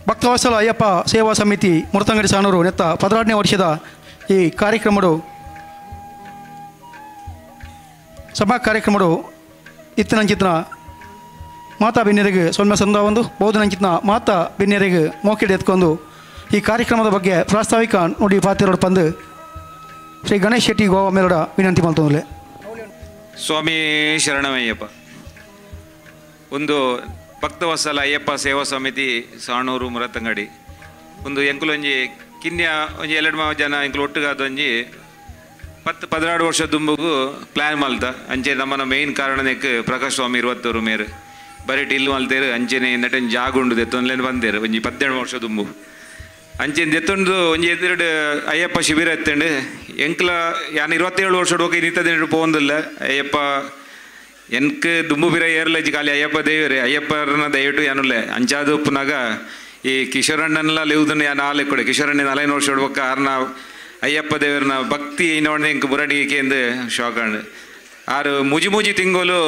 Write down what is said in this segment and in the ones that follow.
ಭಕ್ತವತ್ಸಲ ಅಯ್ಯಪ್ಪ ಸೇವಾ ಸಮಿತಿ ಮುರತಂಗಡಿ ಸಾಣೂರು ನೆತ್ತ 16ನೇ ವರ್ಷದ ಈ ಸಭಾ ಕಾರ್ಯಕ್ರಮಡು ಇತ್ತಿನಂಚಿತ್ನ ಮಾತಾ ಬಿನ್ನೆರಿಗೆ ಸೊಲ್ಮೆ ಸಂದ ಒಂದು ಬೋಧನಂಚಿತ್ನ ಮಾತಾ ಬಿನ್ನೆರಿಗೆ ಮೋಕೆಡೆ ಎತ್ಕೊಂಡು ಈ ಕಾರ್ಯಕ್ರಮದ ಬಗ್ಗೆ ಪ್ರಾಸ್ತಾವಿಕ ನುಡಿ ಪಾತಿರೋಡು ಬಂದು ಶ್ರೀ ಗಣೇಶ್ ಶೆಟ್ಟಿ ಗೋವಾ ಮೇಲೋಡ ವಿನಂತಿ ಮಾಡ್ತಂದ್ರೆ. ಸ್ವಾಮಿ ಶರಣಮಯ್ಯಪ್ಪ. ಒಂದು ಭಕ್ತವತ್ಸಲ ಅಯ್ಯಪ್ಪ ಸೇವಾ ಸಮಿತಿ ಸಾಣೂರು ಮುರತಂಗಡಿ ಒಂದು ಎಂಕುಲೊಂಜಿ ಕಿನ್ಯ ಒಂಜಿ 2 ಜನ ಎಂಕುಲು ಒಟ್ಟುಗಾದ ಒಂಜಿ 10-16 ವರ್ಷ ದುಂಬುಗು ಪ್ಲ್ಯಾನ್ ಮಲ್ತ ಅಂಚೆ ನಮ್ಮನ ಮೇಯ್ನ್ ಕಾರಣಕ್ಕೆ ಪ್ರಕಾಶ್ ಸ್ವಾಮಿ 20 ಮೇರು ಬರೀ ಟಿಲ್ ಮಲ್ತೇರು ಅಂಚೆನೆ ನೆಟ್ಟನ್ ಜಾಗುಂಡು ದೆತ್ತೊಂದ್ಲೇನು ಬಂದೇರು ಒಂಜಿ 17 ವರ್ಷ ದುಂಬು ಅಂಚೆನ ದೆತ್ತೊಂದು ಒಂಜಿ 2 ಅಯ್ಯಪ್ಪ ಶಿಬಿರ ಎತ್ತಂಡು ಎಂಕ್ಲ ಯಾನು 27 ವರ್ಷ ಹೋಗಿ ನಿಂತದೇನು ಪೋಂದಿಲ್ಲ ಅಯ್ಯಪ್ಪ ಎನ್ಕ್ ದುಂಬು ಬಿರ ಏರ್ಲಜ್ಜಿ ಖಾಲಿ ಅಯ್ಯಪ್ಪ ದೇವರೇ ಅಯ್ಯಪ್ಪರನ್ನ ದಯವಿಟ್ಟು ಯಾನುಲ್ಲೆ ಅಂಚಾದ ಉಪ್ಪುನಾಗ ಈ ಕಿಶೋರಣ್ಣನೆಲ್ಲ ಲೇವುದನ್ನು ಯಾನು ಆಲೆ ಕೊಡೆ ಕಿಶೋರಣ್ಣ 4 ವರ್ಷ ಹೊಡ್ಬೇಕ ಆರ್ನ ಅಯ್ಯಪ್ಪ ದೇವರನ್ನ ಭಕ್ತಿ ನೋಡಿದೆ ಇಂಕ ಬುರಡಿಗೆ ಎಂದು ಶಾಕಂಡು ಆರು ಮುಜಿ ತಿಂಗಳು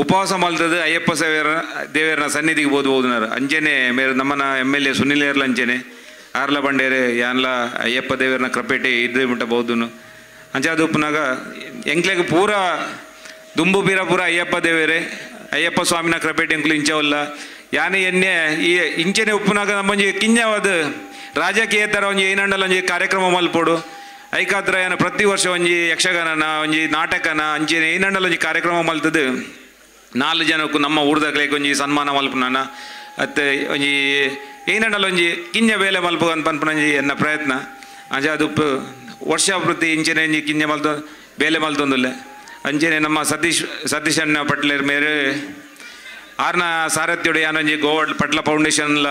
ಉಪವಾಸ ಮಲ್ತದ್ದು ಅಯ್ಯಪ್ಪ ದೇವರನ್ನ ಸನ್ನಿಧಿಗೆ ಬೋದ್ಬೋದುನಾರು ಅಂಚೆನೆ ಮೇರೆ ನಮ್ಮನ MLA ಸುನಿಲ್ ಏರ್ಲ ಅಂಚೆನೆ ಆರ್ಲ ಬಂಡೇರೆ ಯಾನ್ಲ ಅಯ್ಯಪ್ಪ ದೇವರನ್ನ ಕ್ರಪೇಟೆ ಇದ್ದು ಬಿಟ್ಟ ಬೋದುನು ಅಂಚಾದ ಉಪ್ಪುನಾಗ ಎಂಕ್ಲೆಗೆ ಪೂರ ದುಂಬು ಬೀರ ಪೂರ ಅಯ್ಯಪ್ಪ ದೇವರೇ ಅಯ್ಯಪ್ಪ ಸ್ವಾಮಿನ ಕ್ರಪೇಟೆ ಎಂಕ್ಲು ಇಂಚವಲ್ಲ ಯಾನೇ ಎಣ್ಣೆ ಈ ಇಂಚೆನೆ ಉಪ್ಪುನಾಗ ನಮ್ಮೊಂಜಿ ಕಿಂಜವಾದ ರಾಜಕೀಯ ಥರ ಒಂಜಿ ಏನಂಡಲ್ಲ ಒಂಜಿ ಕಾರ್ಯಕ್ರಮ ಮಲ್ಪೋಡು ಐಕಾತ್ರ ಏನು ಪ್ರತಿ ವರ್ಷ ಒಂಜಿ ಯಕ್ಷಗಾನನ ಒಂಜಿ ನಾಟಕನ ಅಂಚೆನೆ ಏನಂಡಲ್ಲ ಒಂಜಿ ಕಾರ್ಯಕ್ರಮ ಮಲ್ತದ್ದು 4 ಜನಕ್ಕೂ ನಮ್ಮ ಊರ್ದಾಗ್ಲಿಕ್ಕೆ ಒಂಜಿ ಸನ್ಮಾನ ಮಲ್ಪುನಾನ ಮತ್ತು ಒಂಜಿ ಏನಂಡಲ್ಲ ಒಂಜಿ ಕಿಂಜ ಬೇಲೆ ಮಲ್ಪು ಅಂತ ಪನ್ಪುನಂಜಿ ಎನ್ನ ಪ್ರಯತ್ನ ಅಂಚಾದುಪ್ಪು ವರ್ಷ ಪ್ರತಿ ಇಂಚೆನೆ ಒಂಜಿ ಕಿಂಜ ಮಲ್ತ ಬೇಲೆ ಮಲ್ತೊಂದುಲ್ಲೆ ಅಂಚೆನೆ ನಮ್ಮ ಸತೀಶ್ ಅಣ್ಣ ಪಟ್ಲೇರ್ ಮೇರೆ ಆರ್ನ ಸಾರಥ್ಯೋಡು ಯಾನೊಂಜಿ ಗೋವಾಡ್ ಪಟ್ಲ ಫೌಂಡೇಶನ್ಲ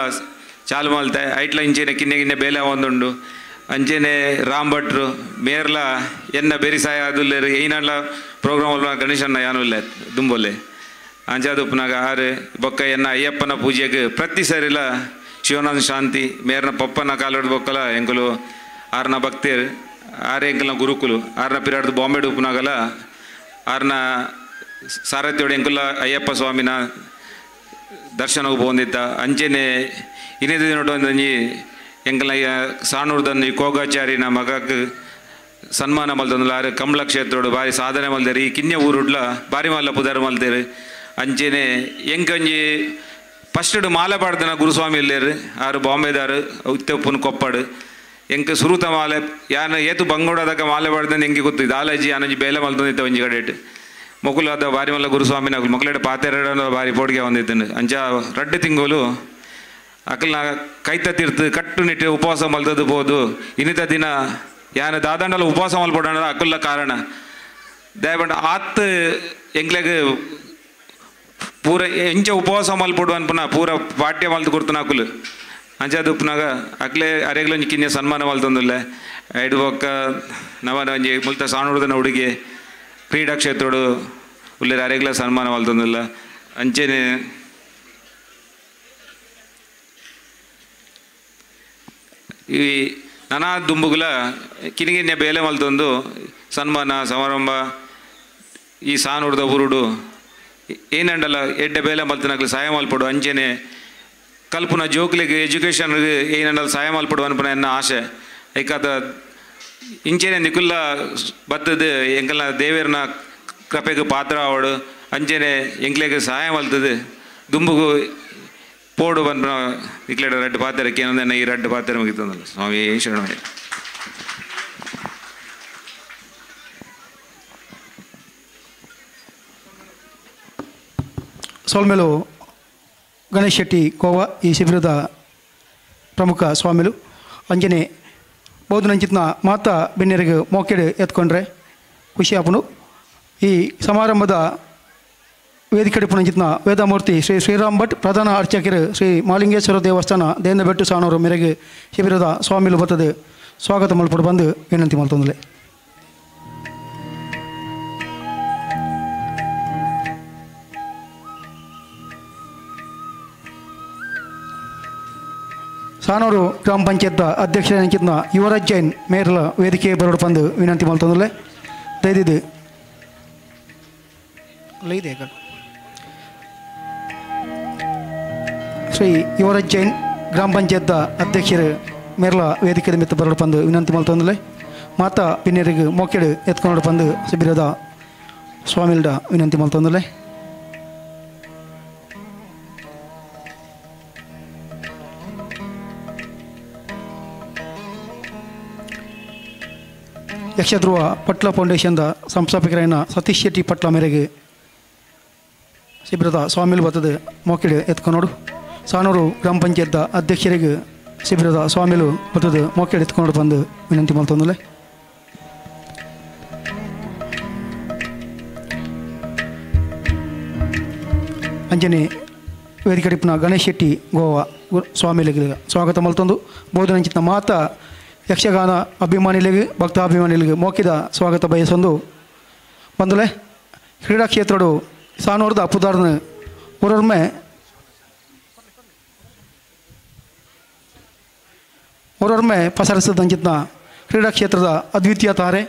ಚಾಲು ಮಲ್ತೆ ಐಟ್ಲ ಇಂಚೆನೆ ಕಿನ್ನೆ ಬೇಲೆ ಒಂದುಂಡು ಅಂಚೆನೆ ರಾಮ್ ಭಟ್ರು ಮೇರ್ಲ ಎನ್ನ ಬೆರಿಸಾಯ ಅದುಲ್ಲೇರು ಏನಲ್ಲ ಪ್ರೋಗ್ರಾಮ್ ಗಣೇಶನ್ನ ಯಾನುಲ್ಲೆ ದುಂಬೊಲ್ಲೆ ಅಂಚಾದುಪ್ಪನಾಗ ಆರು ಬೊಕ್ಕ ಎನ್ನ ಅಯ್ಯಪ್ಪನ ಪೂಜೆಗೆ ಪ್ರತಿ ಸರಿಲ ಶಿವನಂದ ಶಾಂತಿ ಮೇರ್ನ ಪಪ್ಪನ ಕಾಲೊಡ್ದು ಬೊಕ್ಕಲ ಎಂಕುಲು ಆರ್ನ ಭಕ್ತೇರು ಆರೆ ಎಂಕಲ್ನ ಗುರುಕುಲು ಆರ್ನ ಪಿರಾಡ್ದು ಬಾಂಬೆ ಉಪ್ಪನಾಗಲ್ಲ ಆರ್ನ ಸಾರಥ್ಯೋಡು ಎಂಕುಲ ಅಯ್ಯಪ್ಪ ಸ್ವಾಮಿನ ದರ್ಶನಕ್ಕೆ ಬಂದಿದ್ದ ಅಂಚೆನೆ ಇನ್ನೇದು ನೋಡೊಂದು ಎಂಕಲ್ನ ಸಾಣೂರ್ದನ್ನು ಕೋಗಾಚಾರಿನ ಮಗಕ್ಕೆ ಸನ್ಮಾನ ಮಲ್ತಂದಿಲ್ಲ ಆರು ಕಂಬಳ ಕ್ಷೇತ್ರೋಡು ಭಾರಿ ಸಾಧನೆ ಮಲ್ದೇರು ಈ ಕಿನ್ಯ ಊರುಡ್ಲ ಭಾರಿ ಮಲ್ಲ ಪುದಾರ ಮಲ್ತೇರು ಅಂಚೆನೆ ಎಂಕಂಜಿ ಫಸ್ಟ್ ಮಾಲೆ ಪಾಡ್ದನ ಗುರುಸ್ವಾಮಿ ಇಲ್ಲೇರು ಆರು ಬಾಂಬೆದಾರು ಉತ್ತಪ್ಪನ ಕೊಪ್ಪಡು ಎಂಕ ಸುರುತ ಮಾಲೆ ಯಾನ ಏತು ಬಂಗೋಡದಾಗ ಮಾಲೆ ಪಾಡ್ದನ್ ಎಂಗೆ ಗೊತ್ತು ದಾಲಾಜಿ ಆನಂಜಿ ಬೇಲೆ ಮಲ್ತೊಂದಿತ್ತ ಒಂಜಿ ಕಡೆಟ್ ಮೊಕುಲು ಅದ ಭಾರಿ ಮಲ್ಲ ಗುರುಸ್ವಾಮಿನ ಮೊಕಲೇಟ ಪಾತೆರಡ ಭಾರಿ ಪೋಡಿಗೆ ಹೊಂದಿದ್ದನು ಅಂಚ 2 ತಿಂಗಳು ಅಕಲ್ನ ಕೈತ ತೀರ್ತು ಕಟ್ಟು ನಿಟ್ಟು ಉಪವಾಸ ಮಲ್ತದ್ದು ಬೋದು ಇನ್ನಿತ ದಿನ ಯಾನ ದಾದಂಡಲ್ಲ ಉಪವಾಸ ಮಲ್ಪೋಣ ಅಕುಲ್ಲ ಕಾರಣ ದಯಪಂಡ ಆತ್ ಎಂಕ್ಲೆಗ್ ಪೂರ ಎಂಚ ಉಪವಾಸ ಮಲ್ಪೊಡು ಅನ್ಪುನ ಪೂರ ಪಾಠ್ಯ ಮಲ್ತು ಕೊಡ್ತಾನ ಅಕುಲು ಅಂಚಾದ ಉಪ್ಪನಾಗ ಅಕ್ಲೆ ಅರೆಗ್ಲೊಂಜಿ ಕಿನ್ನೆ ಸನ್ಮಾನ ಮಲ್ತೊಂದುಲ್ಲೆ ಐಡು ಬೊಕ್ಕ ನವನ ಒಂಜಿ ಮುಲ್ತ ಸಾಣೂರ್ದನ ಹುಡುಗಿ ಕ್ರೀಡಾ ಕ್ಷೇತ್ರೋಡು ಉಳ್ಳೇರು ಅರೆಗ್ಲ ಸನ್ಮಾನ ಮಲ್ತೊಂದುಲ್ಲ ಅಂಚೆನೆ ಈ ನಾನಾ ದುಂಬುಗಳ ಕಿನಿಗಿನ್ನೆ ಬೇಲೆ ಮಲ್ತೊಂದು ಸನ್ಮಾನ ಸಮಾರಂಭ ಈ ಸಾಣೂರ್ದ ಊರುಡು ಏನಂಡಲ್ಲ ಎಡ್ಡೆ ಬೇಲೆ ಮಲ್ತನಾಗ್ಲಿ ಸಹಾಯ ಮಲ್ಪಡು ಅಂಚೆನೆ ಕಲ್ಪುನ ಜೋಕ್ಲಿಗೆ ಎಜುಕೇಷನ್ಗೆ ಏನಂಡಲ್ಲ ಸಹಾಯ ಮಲ್ಪಡು ಅನ್ಪನ ಎನ್ನ ಆಸೆ ಐಕಾದ ಇಂಚೆನೆ ನಿಕುಲ್ಲ ಬತ್ತದು ಎಂಕಲ್ನ ದೇವೇರ್ನ ಕೃಪೆಗೆ ಪಾತ್ರ ಆವಡು ಅಂಚೆನೆ ಎಂಕ್ಲೆಗೆ ಸಹಾಯ ಮಲ್ತದು ದುಂಬುಗು ಪೋಡು ಬಂದ ಇಕ್ಲೇಡ 2 ಪಾತ್ರಕ್ಕೆ ಏನಂದ ಈ 2 ಪಾತ್ರ ಮುಗಿತಂದಲ್ಲ ಸ್ವಾಮಿ ಶರಣಮಯ್ಯ. ಸೋಲ್ಮೇಲು ಗಣೇಶ್ ಶೆಟ್ಟಿ ಗೋವಾ ಈ ಶಿಬಿರದ ಪ್ರಮುಖ ಸ್ವಾಮಿಲು ಅಂಜನೆ ಬೋಧನಂಚಿತ್ನ ಮಾತಾ ಬೆನ್ನೆರಿಗೆ ಮೋಕೆಡೆ ಎತ್ಕೊಂಡ್ರೆ ಖುಷಿ ಆಪನು. ಈ ಸಮಾರಂಭದ ವೇದಿಕೆ ಪುಣಂಚಿತ್ನ ವೇದಮೂರ್ತಿ ಶ್ರೀ ಶ್ರೀರಾಮ್ ಭಟ್ ಪ್ರಧಾನ ಅರ್ಚಕರು ಶ್ರೀ ಮಾಲಿಂಗೇಶ್ವರ ದೇವಸ್ಥಾನ ದೇಂದಬೆಟ್ಟು ಸಾಣೂರು ಮೇರೆಗೆ ಶಿಬಿರದ ಸ್ವಾಮಿಲು ಬರ್ತದೆ ಸ್ವಾಗತ ಮಲ್ಪಡು ಬಂದು ವಿನಂತಿ ಮಾಡ್ತಂದಲೆ. ಸಾಣೂರು ಗ್ರಾಮ ಪಂಚಾಯತ್ ಅಧ್ಯಕ್ಷರಂಚಿತ್ನ ಯುವರಾಜ್ ಜೈನ್ ಮೇರ್ಲ ವೇದಿಕೆ ಬರೋಡು ಬಂದು ವಿನಂತಿ ಮಾಡ್ತಂದಲೆ. ದಯದಿದ್ದು ಶ್ರೀ ಯುವರಾಜ್ ಜೈನ್ ಗ್ರಾಮ ಪಂಚಾಯತ್ ಅಧ್ಯಕ್ಷರು ಮೇರ್ಲ ವೇದಿಕೆ ಮಿತ್ತ ಬರಡು ಬಂದು ವಿನಂತಿ ಮಾಡ್ತಂದಲೆ ಮಾತಾ ಪಿನ್ಯರಿಗೆ ಮೋಕೆಡು ಎತ್ಕೊಂಡು ಬಂದು ಶಿಬಿರದ ಸ್ವಾಮಿಲ್ಡ ವಿನಂತಿ ಮಾಡ್ತಂದಲೆ ಯಕ್ಷಧ್ರುವ ಪಟ್ಲ ಫೌಂಡೇಶನ್ದ ಸಂಸ್ಥಾಪಕರಾದ ಸತೀಶ್ ಶೆಟ್ಟಿ ಪಟ್ಲ ಮೇರೆಗೆ ಶಿಬಿರದ ಸ್ವಾಮಿಲು ಬರ್ತದೆ ಮೋಕೆಡು ಎತ್ಕೊಂಡೋಡು ಸಾನೂರು ಗ್ರಾಮ ಪಂಚಾಯತ್ ಅಧ್ಯಕ್ಷರಿಗೆ ಶಿಬಿರದ ಸ್ವಾಮಿಲು ಬರ್ತದೆ ಮೋಕೆಡು ಎತ್ಕೊಂಡು ಬಂದು ವಿನಂತಿ ಮಾಡ್ತಂದಲೆ ಅಂಜನೆ ವೇದಿಕಡಿಪ್ನ ಗಣೇಶ್ ಶೆಟ್ಟಿ ಗೋವಾ ಸ್ವಾಮಿಲಿಗೆ ಸ್ವಾಗತ ಮಲ್ತಂದು ಬೋಧನಂಚಿನ ಮಾತ ಯಕ್ಷಗಾನ ಅಭಿಮಾನಿಗಳಿಗೆ ಭಕ್ತಾಭಿಮಾನಿಗಳಿಗೆ ಮೋಕಿದ ಸ್ವಾಗತ ಬಯಸೊಂದು ಬಂದಲೆ ಕ್ರೀಡಾ ಕ್ಷೇತ್ರಡು ಸಾನೂರದ ಅಪ್ಪುದಾರನ ಊರೊರ್ಮೆ ಪಸರಿಸಿದಂಚಿನ ಕ್ರೀಡಾ ಕ್ಷೇತ್ರದ ಅದ್ವಿತೀಯ ತಾರೆ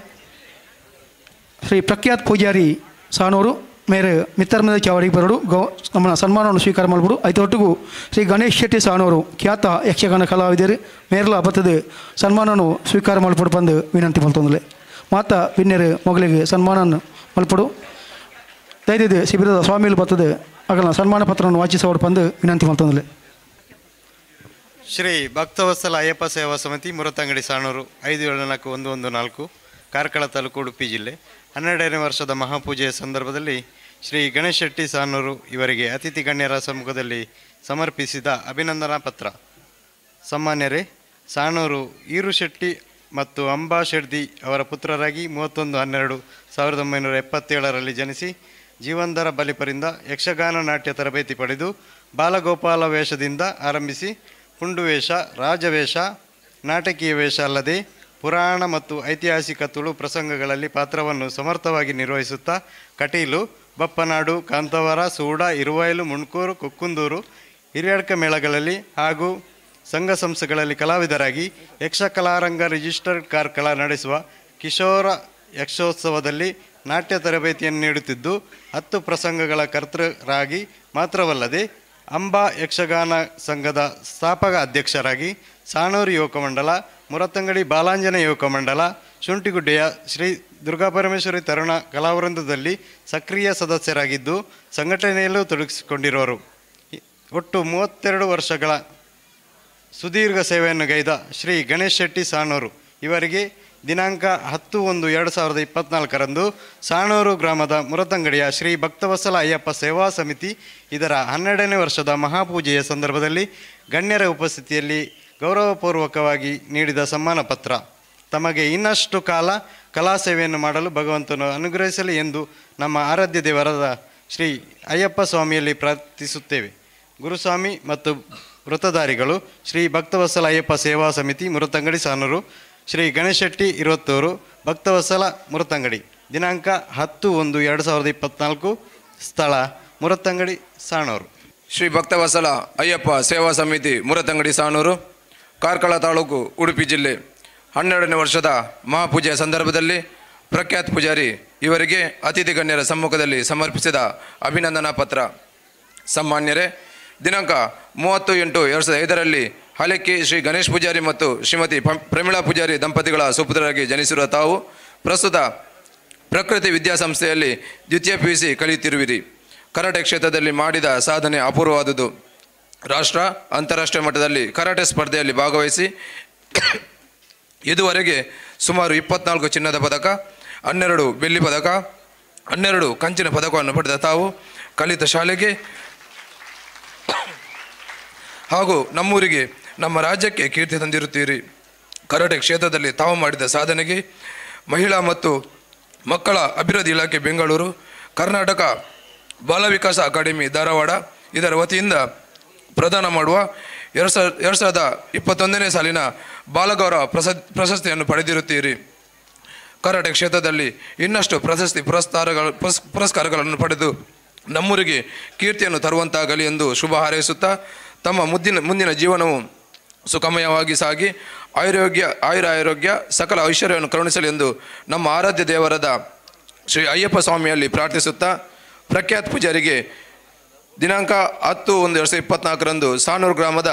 ಶ್ರೀ ಪ್ರಖ್ಯಾತ್ ಪೂಜಾರಿ ಸಾನೂರು ಮೇರೆ ಮಿತ್ತರ್ಮದ ಚಾವಡಿ ಬರಡು ನಮ್ಮ ಸನ್ಮಾನವನ್ನು ಸ್ವೀಕಾರ ಮಾಡಿಬಿಡು ಐತೊಟ್ಟಿಗೂ ಶ್ರೀ ಗಣೇಶ್ ಶೆಟ್ಟಿ ಸಾನೂರು ಖ್ಯಾತ ಯಕ್ಷಗಾನ ಕಲಾವಿದರು ಮೇರ್ಲ ಬರ್ತದೆ ಸನ್ಮಾನವನ್ನು ಸ್ವೀಕಾರ ಮಾಡಿಬಿಡು ಬಂದು ವಿನಂತಿ ಮಾಡ್ತಂದಲೆ ಮಾತಾ ಪಿನ್ಯರು ಮಗಳಿಗೆ ಸನ್ಮಾನ ಮಲ್ಪಡು ದಯದಿದೆ ಶಿಬಿರದ ಸ್ವಾಮಿಲು ಬರ್ತದೆ ಆಗಲ್ಲ ಸನ್ಮಾನ ಪತ್ರವನ್ನು ವಾಚಿಸೋಡು ಬಂದು ವಿನಂತಿ ಮಾಡ್ತಂದಲೆ ಶ್ರೀ ಭಕ್ತವತ್ಸಲ ಅಯ್ಯಪ್ಪ ಸೇವಾ ಸಮಿತಿ ಮುರತಂಗಡಿ ಸಾಣೂರು 574114 ಕಾರ್ಕಳ ತಾಲೂಕು ಉಡುಪಿ ಜಿಲ್ಲೆ 12ನೇ ವರ್ಷದ ಮಹಾಪೂಜೆಯ ಸಂದರ್ಭದಲ್ಲಿ ಶ್ರೀ ಗಣೇಶ್ ಶೆಟ್ಟಿ ಸಾನೂರು ಇವರಿಗೆ ಅತಿಥಿ ಗಣ್ಯರ ಸಮ್ಮುಖದಲ್ಲಿ ಸಮರ್ಪಿಸಿದ ಅಭಿನಂದನಾ ಪತ್ರ. ಸನ್ಮಾನ್ಯರೇ, ಸಾಣೂರು ಈರು ಶೆಟ್ಟಿ ಮತ್ತು ಅಂಬಾ ಶೆಡ್ದಿ ಅವರ ಪುತ್ರರಾಗಿ 31/12/1977ರಲ್ಲಿ ಜನಿಸಿ ಜೀವಂಧರ ಬಲಿಪರಿಂದ ಯಕ್ಷಗಾನ ನಾಟ್ಯ ತರಬೇತಿ ಪಡೆದು ಬಾಲಗೋಪಾಲ ವೇಷದಿಂದ ಆರಂಭಿಸಿ ಪುಂಡು ವೇಷ, ರಾಜವೇಷ, ನಾಟಕೀಯ ವೇಷ ಅಲ್ಲದೆ ಪುರಾಣ ಮತ್ತು ಐತಿಹಾಸಿಕ ತುಳು ಪ್ರಸಂಗಗಳಲ್ಲಿ ಪಾತ್ರವನ್ನು ಸಮರ್ಥವಾಗಿ ನಿರ್ವಹಿಸುತ್ತಾ ಕಟೀಲು, ಬಪ್ಪನಾಡು, ಕಾಂತವರ, ಸೂಡ, ಇರುವೈಲು, ಮುಣ್ಕೂರು, ಕುಕ್ಕುಂದೂರು, ಹಿರಿಯಡ್ಕ ಮೇಳಗಳಲ್ಲಿ ಹಾಗೂ ಸಂಘ ಸಂಸ್ಥೆಗಳಲ್ಲಿ ಕಲಾವಿದರಾಗಿ ಯಕ್ಷಕಲಾರಂಗ ರಿಜಿಸ್ಟರ್ಡ್ ಕಾರ್ಕಳ ನಡೆಸುವ ಕಿಶೋರ ಯಕ್ಷೋತ್ಸವದಲ್ಲಿ ನಾಟ್ಯ ತರಬೇತಿಯನ್ನು ನೀಡುತ್ತಿದ್ದು 10 ಪ್ರಸಂಗಗಳ ಕರ್ತರಾಗಿ ಮಾತ್ರವಲ್ಲದೆ ಅಂಬಾ ಯಕ್ಷಗಾನ ಸಂಘದ ಸ್ಥಾಪಕ ಅಧ್ಯಕ್ಷರಾಗಿ ಸಾಣೂರು ಯುವಕ ಮಂಡಲ, ಮುರತಂಗಡಿ ಬಾಲಾಂಜನ ಯುವಕ ಮಂಡಲ, ಶುಂಠಿಗುಡ್ಡೆಯ ಶ್ರೀ ದುರ್ಗಾಪರಮೇಶ್ವರಿ ತರುಣ ಕಲಾವೃಂದದಲ್ಲಿ ಸಕ್ರಿಯ ಸದಸ್ಯರಾಗಿದ್ದು ಸಂಘಟನೆಯಲ್ಲೂ ತೊಡಗಿಸಿಕೊಂಡಿರುವರು. ಒಟ್ಟು 32 ವರ್ಷಗಳ ಸುದೀರ್ಘ ಸೇವೆಯನ್ನು ಗೈದ ಶ್ರೀ ಗಣೇಶ್ ಶೆಟ್ಟಿ ಸಾಣೂರು ಇವರಿಗೆ ದಿನಾಂಕ 10/1/2024ರಂದು ಸಾಣೂರು ಗ್ರಾಮದ ಮುರತಂಗಡಿಯ ಶ್ರೀ ಭಕ್ತವತ್ಸಲ ಅಯ್ಯಪ್ಪ ಸೇವಾ ಸಮಿತಿ ಇದರ 12ನೇ ವರ್ಷದ ಮಹಾಪೂಜೆಯ ಸಂದರ್ಭದಲ್ಲಿ ಗಣ್ಯರ ಉಪಸ್ಥಿತಿಯಲ್ಲಿ ಗೌರವಪೂರ್ವಕವಾಗಿ ನೀಡಿದ ಸನ್ಮಾನ ಪತ್ರ. ತಮಗೆ ಇನ್ನಷ್ಟು ಕಾಲ ಕಲಾ ಸೇವೆಯನ್ನು ಮಾಡಲು ಭಗವಂತನು ಅನುಗ್ರಹಿಸಲಿ ಎಂದು ನಮ್ಮ ಆರಾಧ್ಯ ದೇವರಾದ ಶ್ರೀ ಅಯ್ಯಪ್ಪ ಸ್ವಾಮಿಯಲ್ಲಿ ಪ್ರಾರ್ಥಿಸುತ್ತೇವೆ. ಗುರುಸ್ವಾಮಿ ಮತ್ತು ವೃತ್ತಧಾರಿಗಳು ಶ್ರೀ ಭಕ್ತವತ್ಸಲ ಅಯ್ಯಪ್ಪ ಸೇವಾ ಸಮಿತಿ ಮುರತಂಗಡಿ ಸಾನೂರು, ಶ್ರೀ ಗಣೇಶ್ ಶೆಟ್ಟಿ 20 ಭಕ್ತವತ್ಸಲ ಮುರತಂಗಡಿ. ದಿನಾಂಕ 10/1/2024, ಸ್ಥಳ ಮುರತಂಗಡಿ ಸಾಣೂರು. ಶ್ರೀ ಭಕ್ತವತ್ಸಲ ಅಯ್ಯಪ್ಪ ಸೇವಾ ಸಮಿತಿ ಮುರತಂಗಡಿ ಸಾಣೂರು, ಕಾರ್ಕಳ ತಾಲೂಕು ಉಡುಪಿ ಜಿಲ್ಲೆ 12ನೇ ವರ್ಷದ ಮಹಾಪೂಜೆಯ ಸಂದರ್ಭದಲ್ಲಿ ಪ್ರಖ್ಯಾತ್ ಪೂಜಾರಿ ಇವರಿಗೆ ಅತಿಥಿ ಗಣ್ಯರ ಸಮ್ಮುಖದಲ್ಲಿ ಸಮರ್ಪಿಸಿದ ಅಭಿನಂದನಾ ಪತ್ರ. ಸನ್ಮಾನ್ಯರೇ, ದಿನಾಂಕ 30/8/2005ರಲ್ಲಿ ಹಲಕ್ಕಿ ಶ್ರೀ ಗಣೇಶ್ ಪೂಜಾರಿ ಮತ್ತು ಶ್ರೀಮತಿ ಪ್ರಮೀಳಾ ಪೂಜಾರಿ ದಂಪತಿಗಳ ಸುಪುತ್ರರಾಗಿ ಜನಿಸಿರುವ ತಾವು ಪ್ರಸ್ತುತ ಪ್ರಕೃತಿ ವಿದ್ಯಾಸಂಸ್ಥೆಯಲ್ಲಿ ದ್ವಿತೀಯ PUC ಕಲಿಯುತ್ತಿರುವಿರಿ. ಕರಾಟೆ ಕ್ಷೇತ್ರದಲ್ಲಿ ಮಾಡಿದ ಸಾಧನೆ ಅಪೂರ್ವವಾದುದು. ರಾಷ್ಟ್ರ, ಅಂತಾರಾಷ್ಟ್ರೀಯ ಮಟ್ಟದಲ್ಲಿ ಕರಾಟೆ ಸ್ಪರ್ಧೆಯಲ್ಲಿ ಭಾಗವಹಿಸಿ ಇದುವರೆಗೆ ಸುಮಾರು 24 ಚಿನ್ನದ ಪದಕ, 12 ಬೆಳ್ಳಿ ಪದಕ, 12 ಕಂಚಿನ ಪದಕವನ್ನು ಪಡೆದ ತಾವು ಕಲಿತ ಶಾಲೆಗೆ ಹಾಗೂ ನಮ್ಮೂರಿಗೆ, ನಮ್ಮ ರಾಜ್ಯಕ್ಕೆ ಕೀರ್ತಿ ತಂದಿರುತ್ತೀರಿ. ಕರಾಟೆ ಕ್ಷೇತ್ರದಲ್ಲಿ ತಾವು ಮಾಡಿದ ಸಾಧನೆಗೆ ಮಹಿಳಾ ಮತ್ತು ಮಕ್ಕಳ ಅಭಿವೃದ್ಧಿ ಇಲಾಖೆ ಬೆಂಗಳೂರು, ಕರ್ನಾಟಕ ಬಾಲ ವಿಕಾಸ ಅಕಾಡೆಮಿ ಧಾರವಾಡ ಇದರ ವತಿಯಿಂದ ಪ್ರದಾನ ಮಾಡುವ 2021ನೇ ಸಾಲಿನ ಬಾಲಗೌರವ ಪ್ರಶಸ್ತಿಯನ್ನು ಪಡೆದಿರುತ್ತೀರಿ. ಕರಾಟೆ ಕ್ಷೇತ್ರದಲ್ಲಿ ಇನ್ನಷ್ಟು ಪುರಸ್ಕಾರಗಳನ್ನು ಪಡೆದು ನಮ್ಮೂರಿಗೆ ಕೀರ್ತಿಯನ್ನು ತರುವಂತಾಗಲಿ ಎಂದು ಶುಭ ಹಾರೈಸುತ್ತಾ ತಮ್ಮ ಮುಂದಿನ ಜೀವನವು ಸುಖಮಯವಾಗಿ ಸಾಗಿ ಆಯುರಾರೋಗ್ಯ ಸಕಲ ಐಶ್ವರ್ಯವನ್ನು ಕರುಣಿಸಲಿ ಎಂದು ನಮ್ಮ ಆರಾಧ್ಯ ದೇವರಾದ ಶ್ರೀ ಅಯ್ಯಪ್ಪ ಸ್ವಾಮಿಯಲ್ಲಿ ಪ್ರಾರ್ಥಿಸುತ್ತಾ ಪ್ರಖ್ಯಾತ್ ಪೂಜಾರಿಗೆ ದಿನಾಂಕ 10/1/2024ರಂದು ಸಾನೂರು ಗ್ರಾಮದ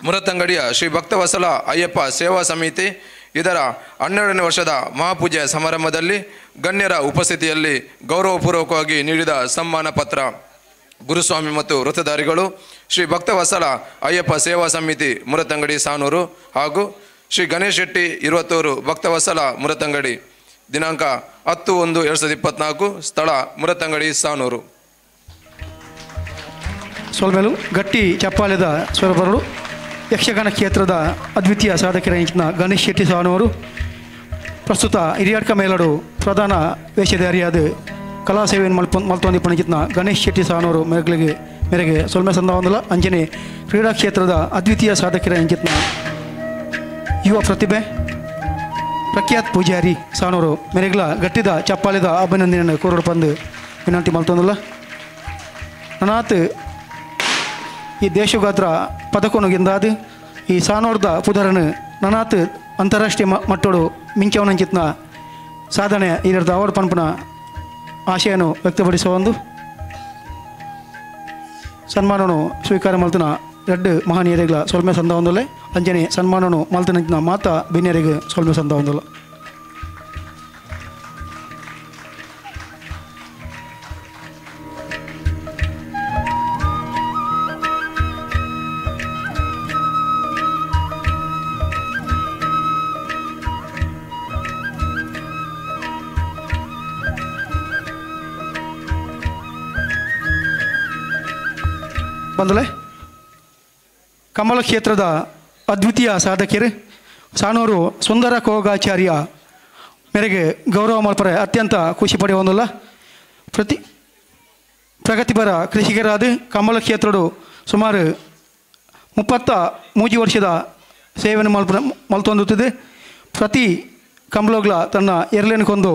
ಮುರತಂಗಡಿಯ ಶ್ರೀ ಭಕ್ತವತ್ಸಲ ಅಯ್ಯಪ್ಪ ಸೇವಾ ಸಮಿತಿ ಇದರ 12ನೇ ವರ್ಷದ ಮಹಾಪೂಜೆಯ ಸಮಾರಂಭದಲ್ಲಿ ಗಣ್ಯರ ಉಪಸ್ಥಿತಿಯಲ್ಲಿ ಗೌರವಪೂರ್ವಕವಾಗಿ ನೀಡಿದ ಸನ್ಮಾನ ಪತ್ರ ಗುರುಸ್ವಾಮಿ ಮತ್ತು ವೃತ್ತಧಾರಿಗಳು ಶ್ರೀ ಭಕ್ತವತ್ಸಲ ಅಯ್ಯಪ್ಪ ಸೇವಾ ಸಮಿತಿ ಮುರತಂಗಡಿ ಸಾನೂರು ಹಾಗೂ ಶ್ರೀ ಗಣೇಶ್ ಶೆಟ್ಟಿ 20 ಭಕ್ತವತ್ಸಲ ಮುರತಂಗಡಿ ದಿನಾಂಕ 10/1/2024 ಸ್ಥಳ ಮುರತಂಗಡಿ ಸಾನೂರು. ಸೋಲ್ಮೇಲು ಗಟ್ಟಿ ಚಪ್ಪಾಲೆದ ಸ್ವರಬರಲು ಯಕ್ಷಗಾನ ಕ್ಷೇತ್ರದ ಅದ್ವಿತೀಯ ಸಾಧಕರ ಗಣೇಶ್ ಶೆಟ್ಟಿ ಸಾನೂರು ಪ್ರಸ್ತುತ ಹಿರಿಯಡ್ಕ ಮೇಲಡು ಪ್ರಧಾನ ವೇಷಧಾರಿಯಾದ ಕಲಾ ಸೇವೆಯನ್ನು ಮಲ್ತೊಂದಿ ಪಣಿಚಿತ್ನ ಗಣೇಶ್ ಶೆಟ್ಟಿ ಸಾನೂರು ಮೇರೆಗೆ ಸೊಲ್ಮೆ ಸಂದವಂದಲ ಅಂಜನೆ ಕ್ರೀಡಾ ಕ್ಷೇತ್ರದ ಅದ್ವಿತೀಯ ಸಾಧಕರ ಎಂಚಿತ್ನ ಯುವ ಪ್ರತಿಭೆ ಪ್ರಖ್ಯಾತ್ ಪೂಜಾರಿ ಸಾನೂರು ಮೇರೆಗ್ಲ ಗಟ್ಟಿದ ಚಪ್ಪಾಲೆದ ಅಭಿನಂದನೆ ಕೋರಡು ಪಂದು ವಿನಂತಿ ಮಲ್ತೊಂದಲ್ಲ ನನಾತ್ ಈ ದೇಶಗಾತ್ರ ಪದಕೊನುಗಿಂದಾದ ಈ ಸಾನೂರ್ದ ಪುದರನು ನನಾತ್ ಅಂತಾರಾಷ್ಟ್ರೀಯ ಮಟ್ಟೋಡು ಮಿಂಚವನಂಚಿತ್ನ ಸಾಧನೆ ಇದರದ ಅವಾರ್ಡ್ ಪಂಪನ ಆಶಯನು ವ್ಯಕ್ತಪಡಿಸುವ ಒಂದು ಸನ್ಮಾನನು ಸ್ವೀಕಾರ ಮಲ್ತನ ಎರಡು ಮಹನೀಯರಿಗಳ ಸೊಲ್ಮೆ ಸಂದ ಒಂದಲ್ಲ ಅಂಜನೆ ಸನ್ಮಾನನು ಮಲ್ತನ ಮಾತಾ ಬಿನ್ಯರಿಗೆ ಸೊಲ್ಮೆ ಸಂದ ಒಂದಲ್ಲ ಬಂದಲೆ ಕಮಲ ಕ್ಷೇತ್ರದ ಅದ್ವಿತೀಯ ಸಾಧಕರು ಸಾನೂರು ಸುಂದರ ಕೋಗಾಚಾರ್ಯ ಮೇರೆಗೆ ಗೌರವ ಮಲ್ಪರೆ ಅತ್ಯಂತ ಖುಷಿ ಪಡೆಯುವುದಿಲ್ಲ ಪ್ರಗತಿಪರ ಕೃಷಿಕರಾದ ಕಮಲ ಕ್ಷೇತ್ರಡು ಸುಮಾರು 33 ವರ್ಷದ ಸೇವೆಯನ್ನು ಮಲ್ತೊಂದುತ್ತಿದೆ ಪ್ರತಿ ಕಂಬಳಗಳ ತನ್ನ ಎರಲೇನಕ್ಕೊಂದು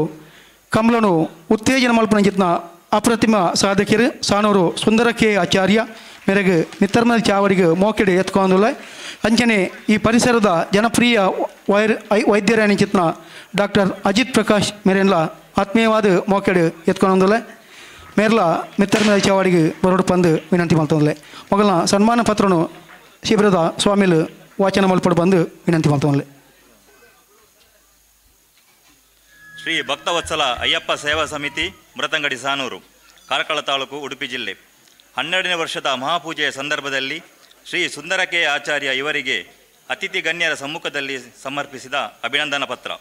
ಕಂಬಳನು ಉತ್ತೇಜನ ಮಲ್ಪನ ಅಪ್ರತಿಮ ಸಾಧಕರು ಸಾನೂರು ಸುಂದರ ಕೆ ಆಚಾರ್ಯ ಮೇರೆಗೆ ಮಿತ್ತರ್ಮಲ್ ಚಾವರಿಗೆ ಮೋಕೆಡೆ ಎತ್ಕೊಂಡಿಲ್ಲ ಅಂಚನೆ ಈ ಪರಿಸರದ ಜನಪ್ರಿಯ ವೈದ್ಯರಾಣಿಚಿತ್ನ ಡಾಕ್ಟರ್ ಅಜಿತ್ ಪ್ರಕಾಶ್ ಮೇರೆಲ್ಲ ಆತ್ಮೀಯವಾದ ಮೋಕೆಡೆ ಎತ್ಕೊಂಡಿಲ್ಲ ಮೇರ್ಲ ಮಿತ್ತರ್ಮಲ್ ಚಾವಡಿಗೆ ಬರೋಡು ಪಂದು ವಿನಂತಿ ಮಾಡ್ತಂದಲೆ ಮೊದಲ ಸನ್ಮಾನ ಪತ್ರನು ಶಿಬಿರದ ಸ್ವಾಮಿಲು ವಾಚನ ಮಲ್ಪಡು ಬಂದು ವಿನಂತಿ ಮಾಡ್ತಂದಲೆ. ಶ್ರೀ ಭಕ್ತವತ್ಸಲ ಅಯ್ಯಪ್ಪ ಸೇವಾ ಸಮಿತಿ ಮುರತಂಗಡಿ ಸಾನೂರು ಕಾರ್ಕಳ ತಾಲೂಕು ಉಡುಪಿ ಜಿಲ್ಲೆ 12ನೇ ವರ್ಷದ ಮಹಾಪೂಜೆಯ ಸಂದರ್ಭದಲ್ಲಿ ಶ್ರೀ ಸುಂದರ ಕೆ ಆಚಾರ್ಯ ಇವರಿಗೆ ಅತಿಥಿ ಗಣ್ಯರ ಸಮ್ಮುಖದಲ್ಲಿ ಸಮರ್ಪಿಸಿದ ಅಭಿನಂದನಾ ಪತ್ರ.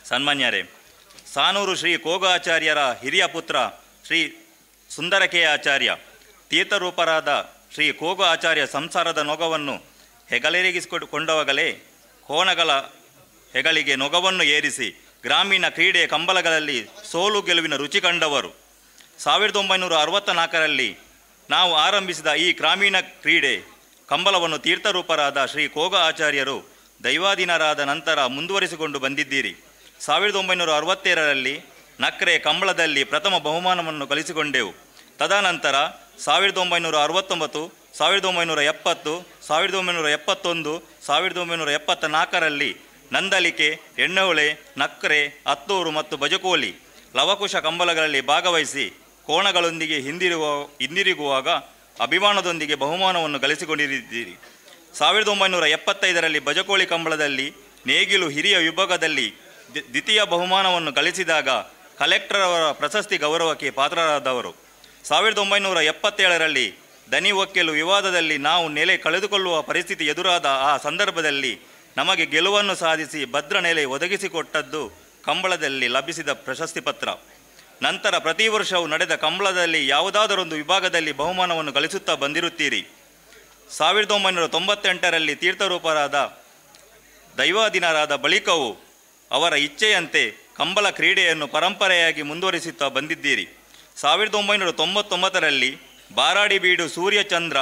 ಸನ್ಮಾನ್ಯರೇ, ಸಾನೂರು ಶ್ರೀ ಕೋಗಾಚಾರ್ಯರ ಹಿರಿಯ ಪುತ್ರ ಶ್ರೀ ಸುಂದರ ಕೆ ಆಚಾರ್ಯ ತೀರ್ಥರೂಪರಾದ ಶ್ರೀ ಕೋಗ ಆಚಾರ್ಯ ಸಂಸಾರದ ನೊಗವನ್ನು ಹೆಗಲೇರಿಸಿಕೊಂಡವಾಗಲೇ ಕೋಣಗಳ ಹೆಗಲಿಗೆ ನೊಗವನ್ನು ಏರಿಸಿ ಗ್ರಾಮೀಣ ಕ್ರೀಡೆ ಕಂಬಳಗಳಲ್ಲಿ ಸೋಲು ಗೆಲುವಿನ ರುಚಿ ಕಂಡವರು. 1964ರಲ್ಲಿ ನಾವು ಆರಂಭಿಸಿದ ಈ ಗ್ರಾಮೀಣ ಕ್ರೀಡೆ ಕಂಬಳವನ್ನು ತೀರ್ಥರೂಪರಾದ ಶ್ರೀ ಕೋಗ ಆಚಾರ್ಯರು ದೈವಾಧೀನರಾದ ನಂತರ ಮುಂದುವರಿಸಿಕೊಂಡು ಬಂದಿದ್ದೀರಿ. 1962ರಲ್ಲಿ ನಕ್ರೆ ಕಂಬಳದಲ್ಲಿ ಪ್ರಥಮ ಬಹುಮಾನವನ್ನು ಗಳಿಸಿಕೊಂಡೆವು. ತದನಂತರ 1969, 1970, 1971, 1974ರಲ್ಲಿ ನಂದಲಿಕೆ, ಎಣ್ಣೆಹೊಳೆ, ನಕ್ರೆ, ಹತ್ತೂರು ಮತ್ತು ಬಜಕೋಲಿ ಲವಕುಶ ಕಂಬಳಗಳಲ್ಲಿ ಭಾಗವಹಿಸಿ ಕೋಣಗಳೊಂದಿಗೆ ಹಿಂದಿರುಗುವಾಗ ಅಭಿಮಾನದೊಂದಿಗೆ ಬಹುಮಾನವನ್ನು ಗಳಿಸಿಕೊಂಡಿದ್ದೀರಿ. 1975ರಲ್ಲಿ ಬಜಕೋಳಿ ಕಂಬಳದಲ್ಲಿ ನೇಗಿಲು ಹಿರಿಯ ವಿಭಾಗದಲ್ಲಿ ದ್ವಿತೀಯ ಬಹುಮಾನವನ್ನು ಗಳಿಸಿದಾಗ ಕಲೆಕ್ಟರ್ ಅವರ ಪ್ರಶಸ್ತಿ ಗೌರವಕ್ಕೆ ಪಾತ್ರರಾದವರು. 1977ರಲ್ಲಿ ದನಿ ಒಕ್ಕೆಲು ವಿವಾದದಲ್ಲಿ ನಾವು ನೆಲೆ ಕಳೆದುಕೊಳ್ಳುವ ಪರಿಸ್ಥಿತಿ ಎದುರಾದ ಆ ಸಂದರ್ಭದಲ್ಲಿ ನಮಗೆ ಗೆಲುವನ್ನು ಸಾಧಿಸಿ ಭದ್ರ ನೆಲೆ ಒದಗಿಸಿಕೊಟ್ಟದ್ದು ಕಂಬಳದಲ್ಲಿ ಲಭಿಸಿದ ಪ್ರಶಸ್ತಿ ಪತ್ರ. ನಂತರ ಪ್ರತಿ ವರ್ಷವೂ ನಡೆದ ಕಂಬಳದಲ್ಲಿ ಯಾವುದಾದರೊಂದು ವಿಭಾಗದಲ್ಲಿ ಬಹುಮಾನವನ್ನು ಗಳಿಸುತ್ತಾ ಬಂದಿರುತ್ತೀರಿ. 1998ರಲ್ಲಿ ತೀರ್ಥರೂಪರಾದ ದೈವಾಧೀನರಾದ ಬಳಿಕವೂ ಅವರ ಇಚ್ಛೆಯಂತೆ ಕಂಬಳ ಕ್ರೀಡೆಯನ್ನು ಪರಂಪರೆಯಾಗಿ ಮುಂದುವರಿಸುತ್ತಾ ಬಂದಿದ್ದೀರಿ. 1999ರಲ್ಲಿ ಬಾರಾಡಿಬೀಡು, ಸೂರ್ಯಚಂದ್ರ,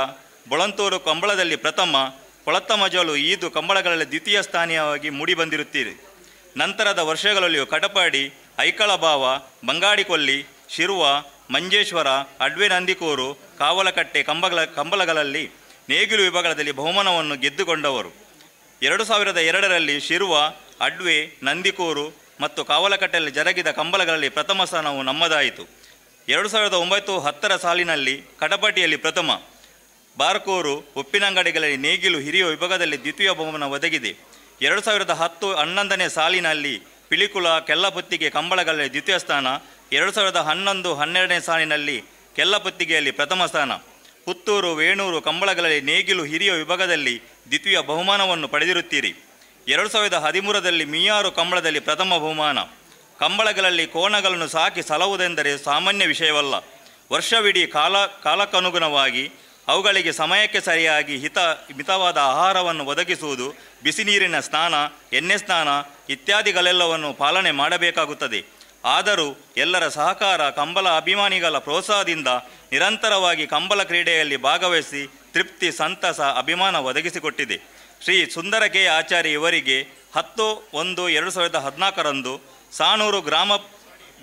ಬೊಳಂತೂರು ಕಂಬಳದಲ್ಲಿ ಪ್ರಥಮ, ಕೊಳತ್ತಮಜಲು, ಈದು ಕಂಬಳಗಳಲ್ಲಿ ದ್ವಿತೀಯ ಸ್ಥಾನೀಯವಾಗಿ ಮೂಡಿಬಂದಿರುತ್ತೀರಿ. ನಂತರದ ವರ್ಷಗಳಲ್ಲಿಯೂ ಕಟಪಾಡಿ, ಐಕಳಭಾವ, ಬಂಗಾಡಿಕೊಲ್ಲಿ, ಶಿರುವ, ಮಂಜೇಶ್ವರ, ಅಡ್ವೆ, ನಂದಿಕೂರು, ಕಾವಲಕಟ್ಟೆ ಕಂಬಳಗಳಲ್ಲಿ ನೇಗಿಲು ವಿಭಾಗದಲ್ಲಿ ಬಹುಮಾನವನ್ನು ಗೆದ್ದುಕೊಂಡವರು. 2002ರಲ್ಲಿ ಶಿರುವ, ಅಡ್ವೆ, ನಂದಿಕೂರು ಮತ್ತು ಕಾವಲಕಟ್ಟೆಯಲ್ಲಿ ಜರುಗಿದ ಕಂಬಳಗಳಲ್ಲಿ ಪ್ರಥಮ ಸ್ಥಾನವು ನಮ್ಮದಾಯಿತು. 2009-10 ಸಾಲಿನಲ್ಲಿ ಕಟಪಟಿಯಲ್ಲಿ ಪ್ರಥಮ, ಬಾರ್ಕೂರು ಉಪ್ಪಿನಂಗಡಿಗಳಲ್ಲಿ ನೇಗಿಲು ಹಿರಿಯ ವಿಭಾಗದಲ್ಲಿ ದ್ವಿತೀಯ ಬಹುಮಾನ ಒದಗಿದೆ. 2010-11ನೇ ಸಾಲಿನಲ್ಲಿ ಪಿಲಿಕುಳ ಕೆಲ್ಲಪುತ್ತಿಗೆ ಕಂಬಳಗಳಲ್ಲಿ ದ್ವಿತೀಯ ಸ್ಥಾನ, 2011-12ನೇ ಸಾಲಿನಲ್ಲಿ ಕೆಲ್ಲಪುತ್ತಿಗೆಯಲ್ಲಿ ಪ್ರಥಮ ಸ್ಥಾನ, ಪುತ್ತೂರು ವೇಣೂರು ಕಂಬಳಗಳಲ್ಲಿ ನೇಗಿಲು ಹಿರಿಯ ವಿಭಾಗದಲ್ಲಿ ದ್ವಿತೀಯ ಬಹುಮಾನವನ್ನು ಪಡೆದಿರುತ್ತೀರಿ. 2013ರಲ್ಲಿ ಮೀಯಾರು ಕಂಬಳದಲ್ಲಿ ಪ್ರಥಮ ಬಹುಮಾನ. ಕಂಬಳಗಳಲ್ಲಿ ಕೋಣಗಳನ್ನು ಸಾಕಿ ಸಲಹುವುದೆಂದರೆ ಸಾಮಾನ್ಯ ವಿಷಯವಲ್ಲ. ವರ್ಷವಿಡೀ ಕಾಲಕ್ಕನುಗುಣವಾಗಿ ಅವುಗಳಿಗೆ ಸಮಯಕ್ಕೆ ಸರಿಯಾಗಿ ಮಿತವಾದ ಆಹಾರವನ್ನು ಒದಗಿಸುವುದು, ಬಿಸಿ ನೀರಿನ ಸ್ನಾನ, ಎಣ್ಣೆ ಸ್ನಾನ ಇತ್ಯಾದಿಗಳೆಲ್ಲವನ್ನು ಪಾಲನೆ ಮಾಡಬೇಕಾಗುತ್ತದೆ. ಆದರೂ ಎಲ್ಲರ ಸಹಕಾರ, ಕಂಬಳ ಅಭಿಮಾನಿಗಳ ಪ್ರೋತ್ಸಾಹದಿಂದ ನಿರಂತರವಾಗಿ ಕಂಬಳ ಕ್ರೀಡೆಯಲ್ಲಿ ಭಾಗವಹಿಸಿ ತೃಪ್ತಿ, ಸಂತಸ, ಅಭಿಮಾನ ಒದಗಿಸಿಕೊಟ್ಟಿದೆ. ಶ್ರೀ ಸುಂದರ ಕೆ ಆಚಾರ್ಯ ಇವರಿಗೆ 10/1/2014ರಂದು ಸಾಣೂರು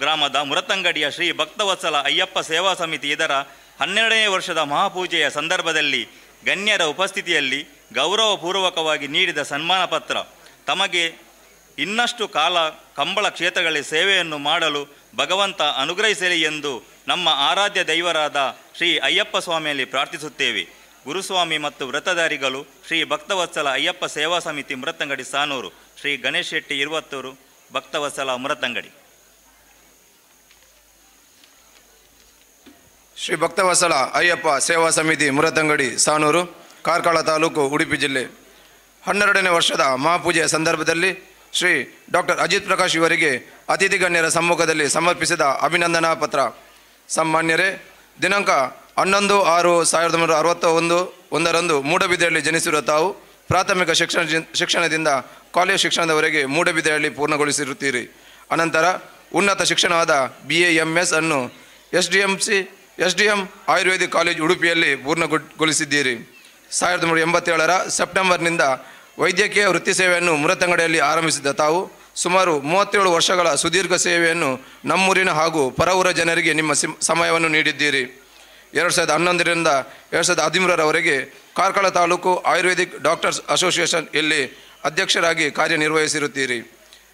ಗ್ರಾಮದ ಮುರತಂಗಡಿಯ ಶ್ರೀ ಭಕ್ತವತ್ಸಲ ಅಯ್ಯಪ್ಪ ಸೇವಾ ಸಮಿತಿ ಇದರ 12ನೇ ವರ್ಷದ ಮಹಾಪೂಜೆಯ ಸಂದರ್ಭದಲ್ಲಿ ಗಣ್ಯರ ಉಪಸ್ಥಿತಿಯಲ್ಲಿ ಗೌರವಪೂರ್ವಕವಾಗಿ ನೀಡಿದ ಸನ್ಮಾನ ಪತ್ರ. ತಮಗೆ ಇನ್ನಷ್ಟು ಕಾಲ ಕಂಬಳ ಕ್ಷೇತ್ರಗಳಲ್ಲಿ ಸೇವೆಯನ್ನು ಮಾಡಲು ಭಗವಂತ ಅನುಗ್ರಹಿಸಲಿ ಎಂದು ನಮ್ಮ ಆರಾಧ್ಯ ದೈವರಾದ ಶ್ರೀ ಅಯ್ಯಪ್ಪ ಸ್ವಾಮಿಯಲ್ಲಿ ಪ್ರಾರ್ಥಿಸುತ್ತೇವೆ. ಗುರುಸ್ವಾಮಿ ಮತ್ತು ವ್ರತಧಾರಿಗಳು ಶ್ರೀ ಭಕ್ತವತ್ಸಲ ಅಯ್ಯಪ್ಪ ಸೇವಾ ಸಮಿತಿ ಮುರತಂಗಡಿ ಸಾನೂರು, ಶ್ರೀ ಗಣೇಶ್ ಶೆಟ್ಟಿ ಇರುವತ್ತೂರು, ಭಕ್ತವತ್ಸಲ ಮುರತಂಗಡಿ. ಶ್ರೀ ಭಕ್ತವತ್ಸಲ ಅಯ್ಯಪ್ಪ ಸೇವಾ ಸಮಿತಿ ಮುರತಂಗಡಿ ಸಾನೂರು, ಕಾರ್ಕಳ ತಾಲೂಕು, ಉಡುಪಿ ಜಿಲ್ಲೆ. 12ನೇ ವರ್ಷದ ಮಹಾಪೂಜೆಯ ಸಂದರ್ಭದಲ್ಲಿ ಶ್ರೀ ಡಾಕ್ಟರ್ ಅಜಿತ್ ಪ್ರಕಾಶ್ ಇವರಿಗೆ ಅತಿಥಿ ಗಣ್ಯರ ಸಮ್ಮುಖದಲ್ಲಿ ಸಮರ್ಪಿಸಿದ ಅಭಿನಂದನಾ ಪತ್ರ. ಸನ್ಮಾನ್ಯರೇ, ದಿನಾಂಕ 11/6/1961ರಂದು ಮೂಡಬಿದರೆಯಲ್ಲಿ ಜನಿಸಿರುವ ತಾವು ಪ್ರಾಥಮಿಕ ಶಿಕ್ಷಣದಿಂದ ಕಾಲೇಜು ಶಿಕ್ಷಣದವರೆಗೆ ಮೂಡಬಿದರೆಯಲ್ಲಿ ಪೂರ್ಣಗೊಳಿಸಿರುತ್ತೀರಿ. ಅನಂತರ ಉನ್ನತ ಶಿಕ್ಷಣವಾದ BA MS ಅನ್ನು SDM ಆಯುರ್ವೇದಿಕ್ ಕಾಲೇಜ್ ಉಡುಪಿಯಲ್ಲಿ ಪೂರ್ಣಗೊಳಿಸಿದ್ದೀರಿ. 1987ರ ಸೆಪ್ಟೆಂಬರ್ನಿಂದ ವೈದ್ಯಕೀಯ ವೃತ್ತಿ ಸೇವೆಯನ್ನು ಮುರತಂಗಡಿಯಲ್ಲಿ ಆರಂಭಿಸಿದ ತಾವು ಸುಮಾರು 37 ವರ್ಷಗಳ ಸುದೀರ್ಘ ಸೇವೆಯನ್ನು ನಮ್ಮೂರಿನ ಹಾಗೂ ಪರವೂರ ಜನರಿಗೆ ನಿಮ್ಮ ಸಮಯವನ್ನು ನೀಡಿದ್ದೀರಿ. 2011ರಿಂದ 2013ರವರೆಗೆ ಕಾರ್ಕಳ ತಾಲೂಕು ಆಯುರ್ವೇದಿಕ್ ಡಾಕ್ಟರ್ಸ್ ಅಸೋಸಿಯೇಷನ್ ಇಲ್ಲಿ ಅಧ್ಯಕ್ಷರಾಗಿ ಕಾರ್ಯನಿರ್ವಹಿಸಿರುತ್ತೀರಿ.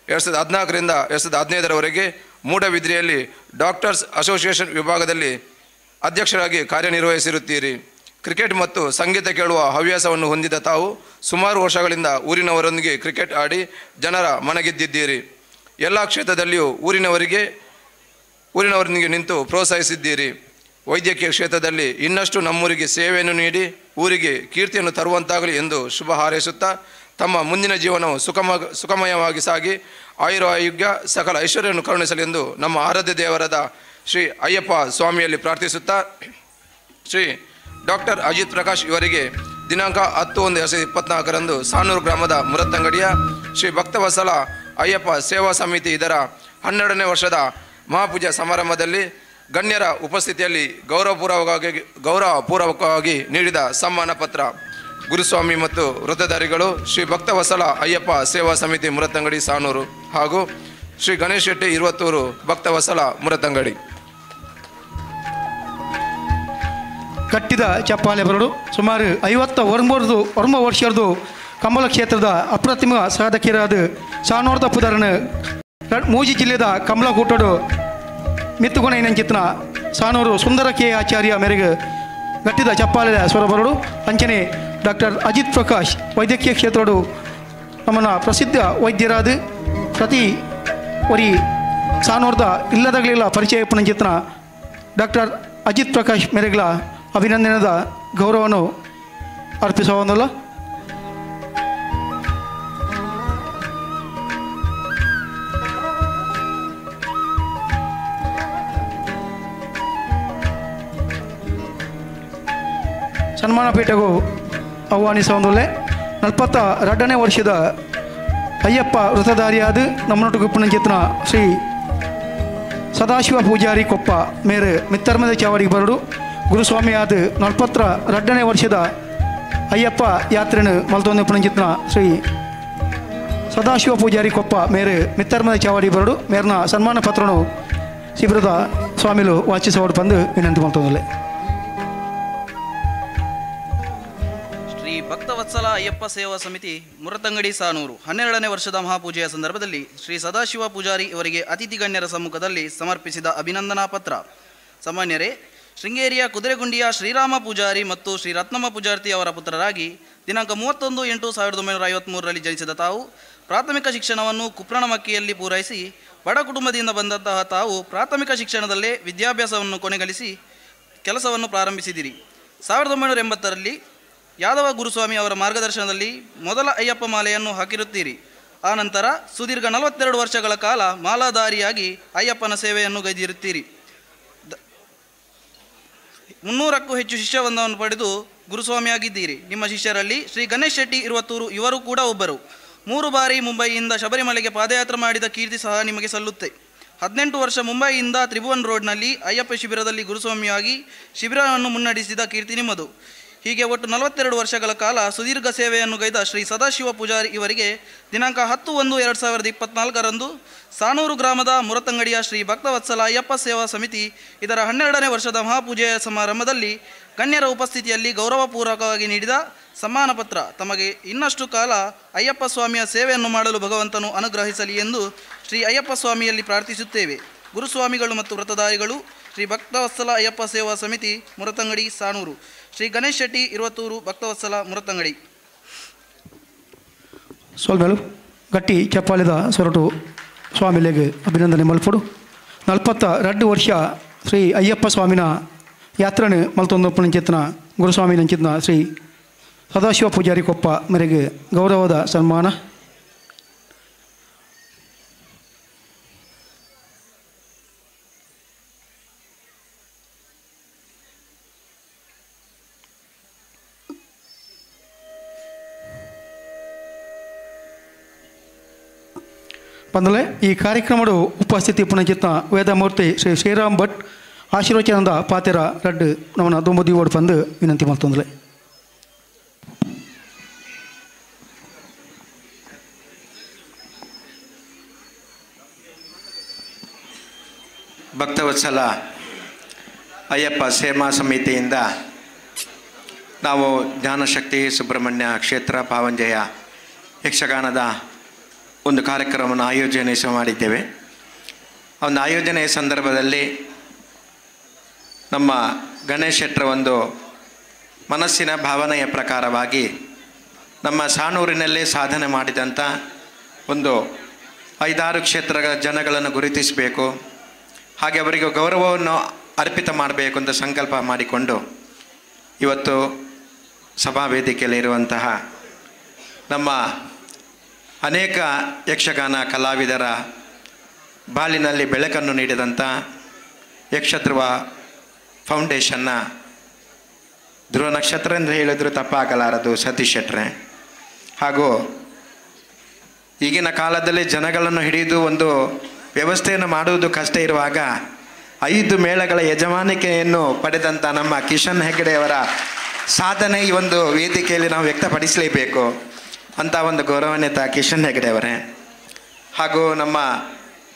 2014ರಿಂದ 2015ರವರೆಗೆ ಮೂಡಬಿದ್ರೆಯಲ್ಲಿ ಡಾಕ್ಟರ್ಸ್ ಅಸೋಸಿಯೇಷನ್ ವಿಭಾಗದಲ್ಲಿ ಅಧ್ಯಕ್ಷರಾಗಿ ಕಾರ್ಯನಿರ್ವಹಿಸಿರುತ್ತೀರಿ. ಕ್ರಿಕೆಟ್ ಮತ್ತು ಸಂಗೀತ ಕೇಳುವ ಹವ್ಯಾಸವನ್ನು ಹೊಂದಿದ ತಾವು ಸುಮಾರು ವರ್ಷಗಳಿಂದ ಊರಿನವರೊಂದಿಗೆ ಕ್ರಿಕೆಟ್ ಆಡಿ ಜನರ ಮನಗೆದ್ದಿದ್ದೀರಿ. ಎಲ್ಲ ಕ್ಷೇತ್ರದಲ್ಲಿಯೂ ಊರಿನವರೊಂದಿಗೆ ನಿಂತು ಪ್ರೋತ್ಸಾಹಿಸಿದ್ದೀರಿ. ವೈದ್ಯಕೀಯ ಕ್ಷೇತ್ರದಲ್ಲಿ ಇನ್ನಷ್ಟು ನಮ್ಮೂರಿಗೆ ಸೇವೆಯನ್ನು ನೀಡಿ ಊರಿಗೆ ಕೀರ್ತಿಯನ್ನು ತರುವಂತಾಗಲಿ ಎಂದು ಶುಭ ಹಾರೈಸುತ್ತಾ ತಮ್ಮ ಮುಂದಿನ ಜೀವನವು ಸುಖಮಯವಾಗಿ ಸಾಗಿ ಆಯುರಾರೋಗ್ಯ ಸಕಲ ಐಶ್ವರ್ಯವನ್ನು ಕರುಣಿಸಲಿ ಎಂದು ನಮ್ಮ ಆರಾಧ್ಯ ದೇವರಾದ ಶ್ರೀ ಅಯ್ಯಪ್ಪ ಸ್ವಾಮಿಯಲ್ಲಿ ಪ್ರಾರ್ಥಿಸುತ್ತಾ ಶ್ರೀ ಡಾಕ್ಟರ್ ಅಜಿತ್ ಪ್ರಕಾಶ್ ಇವರಿಗೆ ದಿನಾಂಕ 10/1/2024ರಂದು ಸಾನೂರು ಗ್ರಾಮದ ಮುರತಂಗಡಿಯ ಶ್ರೀ ಭಕ್ತವತ್ಸಲ ಅಯ್ಯಪ್ಪ ಸೇವಾ ಸಮಿತಿ ಇದರ 12ನೇ ವರ್ಷದ ಮಹಾಪೂಜಾ ಸಮಾರಂಭದಲ್ಲಿ ಗಣ್ಯರ ಉಪಸ್ಥಿತಿಯಲ್ಲಿ ಗೌರವಪೂರ್ವಕವಾಗಿ ನೀಡಿದ ಸನ್ಮಾನ ಪತ್ರ. ಗುರುಸ್ವಾಮಿ ಮತ್ತು ವೃತ್ತಧಾರಿಗಳು ಶ್ರೀ ಭಕ್ತವತ್ಸಲ ಅಯ್ಯಪ್ಪ ಸೇವಾ ಸಮಿತಿ ಮುರತಂಗಡಿ ಸಾನೂರು ಹಾಗೂ ಶ್ರೀ ಗಣೇಶ್ ಶೆಟ್ಟಿ ಇರುವತ್ತೂರು, ಭಕ್ತವತ್ಸಲ ಮುರತಂಗಡಿ. ಕಟ್ಟಿದ ಚಪ್ಪಾಳೆ ಬರಡು ಸುಮಾರು 51 ವರ್ಷದ್ದು ಕಂಬಳ ಕ್ಷೇತ್ರದ ಅಪ್ರತಿಮ ಸಾಧಕಿಯರಾದ ಸಾನೂರದ ಪುದರನ ಮೂಜಿ ಜಿಲ್ಲೆದ ಕಂಬಳ ಕೂಟಡು ಮಿತ್ತುಗುಣ ಏನಂಚಿತ್ನ ಸಾನೂರು ಸುಂದರ ಕೆ ಆಚಾರ್ಯ ಮೇರೆಗೆ ಗಟ್ಟಿದ ಚಪ್ಪಾಳೆಯ ಸ್ವರ ಬರಡು. ಅಂಚನೆ ಡಾಕ್ಟರ್ ಅಜಿತ್ ಪ್ರಕಾಶ್ ವೈದ್ಯಕೀಯ ಕ್ಷೇತ್ರಡು ನಮ್ಮನ್ನ ಪ್ರಸಿದ್ಧ ವೈದ್ಯರಾದ ಪ್ರತಿ ಒರಿ ಸಾನೂರದ ಇಲ್ಲದಾಗಲಿಲ್ಲ ಪರಿಚಯ ಪುನಂಚಿತ್ನ ಡಾಕ್ಟರ್ ಅಜಿತ್ ಪ್ರಕಾಶ್ ಮೇರೆಗಳ ಅಭಿನಂದನದ ಗೌರವವನ್ನು ಅರ್ಪಿಸುವುದಿಲ್ಲ. ಸನ್ಮಾನ ಪೀಠಗೂ ಆಹ್ವಾನಿಸುವುದಿಲ್ಲ. 42ನೇ ವರ್ಷದ ಅಯ್ಯಪ್ಪ ವೃತಧಾರಿಯಾದ ನಮ್ಮನೊಟ್ಟಿಗೆ ಪುನಂಚಿತ್ನ ಶ್ರೀ ಸದಾಶಿವ ಪೂಜಾರಿ ಕೊಪ್ಪ ಮೇರೆ ಮಿತ್ತರ್ಮದ ಚಾವಡಿಗೆ ಬರಡು ಗುರುಸ್ವಾಮಿಯಾದ 42ನೇ ವರ್ಷದ ಅಯ್ಯಪ್ಪ ಯಾತ್ರೆಯನ್ನು ಮಲ್ತೊಂದು ಪುನಂಚಿತ್ನ ಶ್ರೀ ಸದಾಶಿವ ಪೂಜಾರಿ ಕೊಪ್ಪ ಮೇರೆ ಮಿತ್ತರ್ಮದ ಚಾವಡಿ ಬರಡು ಮೇರ್ನ ಸನ್ಮಾನ ಪತ್ರನು ಶಿಬಿರದ ಸ್ವಾಮಿಲು ವಾಚಿಸೋಡು ಬಂದು ವಿನಂತಿ ಮಾಡ್ತೋದಿಲ್ಲ. ಶ್ರೀ ಭಕ್ತವತ್ಸಲ ಅಯ್ಯಪ್ಪ ಸೇವಾ ಸಮಿತಿ ಮುರತಂಗಡಿ ಸಾನೂರು 12ನೇ ವರ್ಷದ ಮಹಾಪೂಜೆಯ ಸಂದರ್ಭದಲ್ಲಿ ಶ್ರೀ ಸದಾಶಿವ ಪೂಜಾರಿ ಇವರಿಗೆ ಅತಿಥಿ ಗಣ್ಯರ ಸಮ್ಮುಖದಲ್ಲಿ ಸಮರ್ಪಿಸಿದ ಅಭಿನಂದನಾ ಪತ್ರ. ಸಾಮಾನ್ಯರೇ, ಶೃಂಗೇರಿಯ ಕುದುರೆಗುಂಡಿಯ ಶ್ರೀರಾಮ ಪೂಜಾರಿ ಮತ್ತು ಶ್ರೀ ರತ್ನಮ್ಮ ಪೂಜಾರ್ತಿ ಅವರ ಪುತ್ರರಾಗಿ ದಿನಾಂಕ 31/8/1953ರಲ್ಲಿ ಜನಿಸಿದ ತಾವು ಪ್ರಾಥಮಿಕ ಶಿಕ್ಷಣವನ್ನು ಕುಪ್ರಣಮಕ್ಕಿಯಲ್ಲಿ ಪೂರೈಸಿ ಬಡ ಕುಟುಂಬದಿಂದ ಬಂದಂತಹ ತಾವು ಪ್ರಾಥಮಿಕ ಶಿಕ್ಷಣದಲ್ಲೇ ವಿದ್ಯಾಭ್ಯಾಸವನ್ನು ಕೊನೆಗಳಿಸಿ ಕೆಲಸವನ್ನು ಪ್ರಾರಂಭಿಸಿದಿರಿ. 1980ರಲ್ಲಿ ಯಾದವ ಗುರುಸ್ವಾಮಿ ಅವರ ಮಾರ್ಗದರ್ಶನದಲ್ಲಿ ಮೊದಲ ಅಯ್ಯಪ್ಪ ಮಾಲೆಯನ್ನು ಹಾಕಿರುತ್ತೀರಿ. ಆ ನಂತರ ಸುದೀರ್ಘ 42 ವರ್ಷಗಳ ಕಾಲ ಮಾಲಾಧಾರಿಯಾಗಿ ಅಯ್ಯಪ್ಪನ ಸೇವೆಯನ್ನು ಗೈದಿರುತ್ತೀರಿ. 300ಕ್ಕೂ ಹೆಚ್ಚು ಶಿಷ್ಯವೃಂದವನ್ನು ಪಡೆದು ಗುರುಸ್ವಾಮಿಯಾಗಿದ್ದೀರಿ. ನಿಮ್ಮ ಶಿಷ್ಯರಲ್ಲಿ ಶ್ರೀ ಗಣೇಶ್ ಶೆಟ್ಟಿ ಇರುವತ್ತೂರು ಇವರು ಕೂಡ ಒಬ್ಬರು. 3 ಬಾರಿ ಮುಂಬೈಯಿಂದ ಶಬರಿಮಲೆಗೆ ಪಾದಯಾತ್ರೆ ಮಾಡಿದ ಕೀರ್ತಿ ಸಹ ನಿಮಗೆ ಸಲ್ಲುತ್ತೆ. 18 ವರ್ಷ ಮುಂಬೈಯಿಂದ ತ್ರಿಭುವನ್ ರೋಡ್ನಲ್ಲಿ ಅಯ್ಯಪ್ಪ ಶಿಬಿರದಲ್ಲಿ ಗುರುಸ್ವಾಮಿಯಾಗಿ ಶಿಬಿರವನ್ನು ಮುನ್ನಡೆಸಿದ ಕೀರ್ತಿ ನಿಮ್ಮದು. ಹೀಗೆ ಒಟ್ಟು 42 ವರ್ಷಗಳ ಕಾಲ ಸುದೀರ್ಘ ಸೇವೆಯನ್ನು ಗೈದ ಶ್ರೀ ಸದಾಶಿವ ಪೂಜಾರಿ ಇವರಿಗೆ ದಿನಾಂಕ 10/1/2024ರಂದು ಸಾಣೂರು ಗ್ರಾಮದ ಮುರತಂಗಡಿಯ ಶ್ರೀ ಭಕ್ತವತ್ಸಲ ಅಯ್ಯಪ್ಪ ಸೇವಾ ಸಮಿತಿ ಇದರ 12ನೇ ವರ್ಷದ ಮಹಾಪೂಜೆಯ ಸಮಾರಂಭದಲ್ಲಿ ಗಣ್ಯರ ಉಪಸ್ಥಿತಿಯಲ್ಲಿ ಗೌರವಪೂರ್ವಕವಾಗಿ ನೀಡಿದ ಸಮ್ಮಾನ ಪತ್ರ ತಮಗೆ ಇನ್ನಷ್ಟು ಕಾಲ ಅಯ್ಯಪ್ಪ ಸ್ವಾಮಿಯ ಸೇವೆಯನ್ನು ಮಾಡಲು ಭಗವಂತನು ಅನುಗ್ರಹಿಸಲಿ ಎಂದು ಶ್ರೀ ಅಯ್ಯಪ್ಪ ಸ್ವಾಮಿಯಲ್ಲಿ ಪ್ರಾರ್ಥಿಸುತ್ತೇವೆ. ಗುರುಸ್ವಾಮಿಗಳು ಮತ್ತು ವ್ರತಧಾರಿಗಳು ಶ್ರೀ ಭಕ್ತವತ್ಸಲ ಅಯ್ಯಪ್ಪ ಸೇವಾ ಸಮಿತಿ ಮುರತಂಗಡಿ ಸಾಣೂರು, ಶ್ರೀ ಗಣೇಶ್ ಶೆಟ್ಟಿ ಇರುವತ್ತೂರು ಭಕ್ತವತ್ಸಲ ಮುರತಂಗಡಿ. ಸ್ವಾಮಿಗಳು ಗಟ್ಟಿ ಚಪ್ಪಾಳಿದ ಸೊರಟು ಸ್ವಾಮಿಲೆಗೆ ಅಭಿನಂದನೆ ಮಲ್ಪಡು. 42 ವರ್ಷ ಶ್ರೀ ಅಯ್ಯಪ್ಪ ಸ್ವಾಮಿನ ಯಾತ್ರೆನ ಮಲ್ತೊಂದಪ್ಪನಂಚಿತ್ನ ಗುರುಸ್ವಾಮಿನಂಚಿತ್ನ ಶ್ರೀ ಸದಾಶಿವ ಪೂಜಾರಿ ಕೊಪ್ಪ ಮೇರೆಗೆ ಗೌರವದ ಸನ್ಮಾನ. ಬಂದಲೆ ಈ ಕಾರ್ಯಕ್ರಮದ ಉಪಸ್ಥಿತಿ ಪುನಚಿತ್ನ ವೇದಮೂರ್ತಿ ಶ್ರೀ ಶ್ರೀರಾಮ್ ಭಟ್ ಆಶೀರ್ವಚನದ ಪಾತೆರ ರಡ್ಡು ನಮ್ಮನ್ನ ದೊಂಬದಿ ಓಡಿ ಬಂದು ವಿನಂತಿ ಮಾಡ್ತಂದಲೆ. ಭಕ್ತವತ್ಸಲ ಅಯ್ಯಪ್ಪ ಸೇವಾ ಸಮಿತಿಯಿಂದ ನಾವು ಜ್ಞಾನಶಕ್ತಿ ಸುಬ್ರಹ್ಮಣ್ಯ ಕ್ಷೇತ್ರ ಪಾವಂಜಯ ಯಕ್ಷಗಾನದ ಒಂದು ಕಾರ್ಯಕ್ರಮವನ್ನು ಆಯೋಜನೆ ಮಾಡಿದ್ದೇವೆ. ಒಂದು ಆಯೋಜನೆಯ ಸಂದರ್ಭದಲ್ಲಿ ನಮ್ಮ ಗಣೇಶ್ ಶೆಟ್ಟರ ಒಂದು ಮನಸ್ಸಿನ ಭಾವನೆಯ ಪ್ರಕಾರವಾಗಿ ನಮ್ಮ ಸಾಣೂರಿನಲ್ಲೇ ಸಾಧನೆ ಮಾಡಿದಂಥ ಒಂದು 5-6 ಕ್ಷೇತ್ರಗಳ ಜನಗಳನ್ನು ಗುರುತಿಸಬೇಕು, ಹಾಗೆ ಅವರಿಗೆ ಗೌರವವನ್ನು ಅರ್ಪಿತ ಮಾಡಬೇಕು ಅಂತ ಸಂಕಲ್ಪ ಮಾಡಿಕೊಂಡು ಇವತ್ತು ಸಭಾ ವೇದಿಕೆಯಲ್ಲಿ ಇರುವಂತಹ ನಮ್ಮ ಅನೇಕ ಯಕ್ಷಗಾನ ಕಲಾವಿದರ ಬಾಳಿನಲ್ಲಿ ಬೆಳಕನ್ನು ನೀಡಿದಂಥ ಯಕ್ಷಧ್ರುವ ಫೌಂಡೇಶನ್ನ ಧ್ರುವ ನಕ್ಷತ್ರ ಅಂದರೆ ಹೇಳಿದ್ರು ತಪ್ಪಾಗಲಾರದು ಸತೀಶ್ ಶೆಟ್ರೆ. ಹಾಗೂ ಈಗಿನ ಕಾಲದಲ್ಲಿ ಜನಗಳನ್ನು ಹಿಡಿದು ಒಂದು ವ್ಯವಸ್ಥೆಯನ್ನು ಮಾಡುವುದು ಕಷ್ಟ ಇರುವಾಗ 5 ಮೇಳಗಳ ಯಜಮಾನಿಕೆಯನ್ನು ಪಡೆದಂಥ ನಮ್ಮ ಕಿಶನ್ ಹೆಗ್ಡೆಯವರ ಸಾಧನೆ ಈ ಒಂದು ವೇದಿಕೆಯಲ್ಲಿ ನಾವು ವ್ಯಕ್ತಪಡಿಸಲೇಬೇಕು ಅಂತ ಒಂದು ಗೌರವಾನ್ವಿತ ಕಿಶನ್ ಹೆಗ್ಡೆಯವರೇ. ಹಾಗೂ ನಮ್ಮ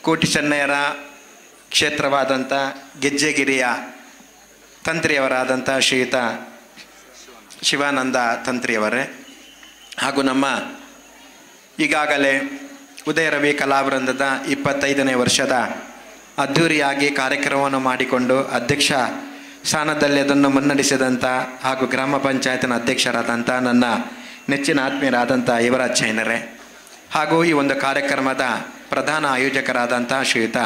ಕೋಟಿ ಚೆನ್ನಯ್ಯರ ಕ್ಷೇತ್ರವಾದಂಥ ಗೆಜ್ಜೆಗಿರಿಯ ತಂತ್ರಿಯವರಾದಂಥ ಶ್ರೀಯುತ ಶಿವಾನಂದ ತಂತ್ರಿಯವರೇ, ಹಾಗೂ ನಮ್ಮ ಈಗಾಗಲೇ ಉದಯ ರವಿ ಕಲಾವೃಂದದ 25ನೇ ವರ್ಷದ ಅದ್ಧೂರಿಯಾಗಿ ಕಾರ್ಯಕ್ರಮವನ್ನು ಮಾಡಿಕೊಂಡು ಅಧ್ಯಕ್ಷ ಸ್ಥಾನದಲ್ಲಿ ಅದನ್ನು ಮುನ್ನಡೆಸಿದಂಥ ಹಾಗೂ ಗ್ರಾಮ ಪಂಚಾಯತಿನ ಅಧ್ಯಕ್ಷರಾದಂಥ ನನ್ನ ನೆಚ್ಚಿನ ಆತ್ಮೀಯರಾದಂಥ ಯುವರಾಜ್ ಜೈನರೇ, ಹಾಗೂ ಈ ಒಂದು ಕಾರ್ಯಕ್ರಮದ ಪ್ರಧಾನ ಆಯೋಜಕರಾದಂಥ ಶ್ರೀಯುತ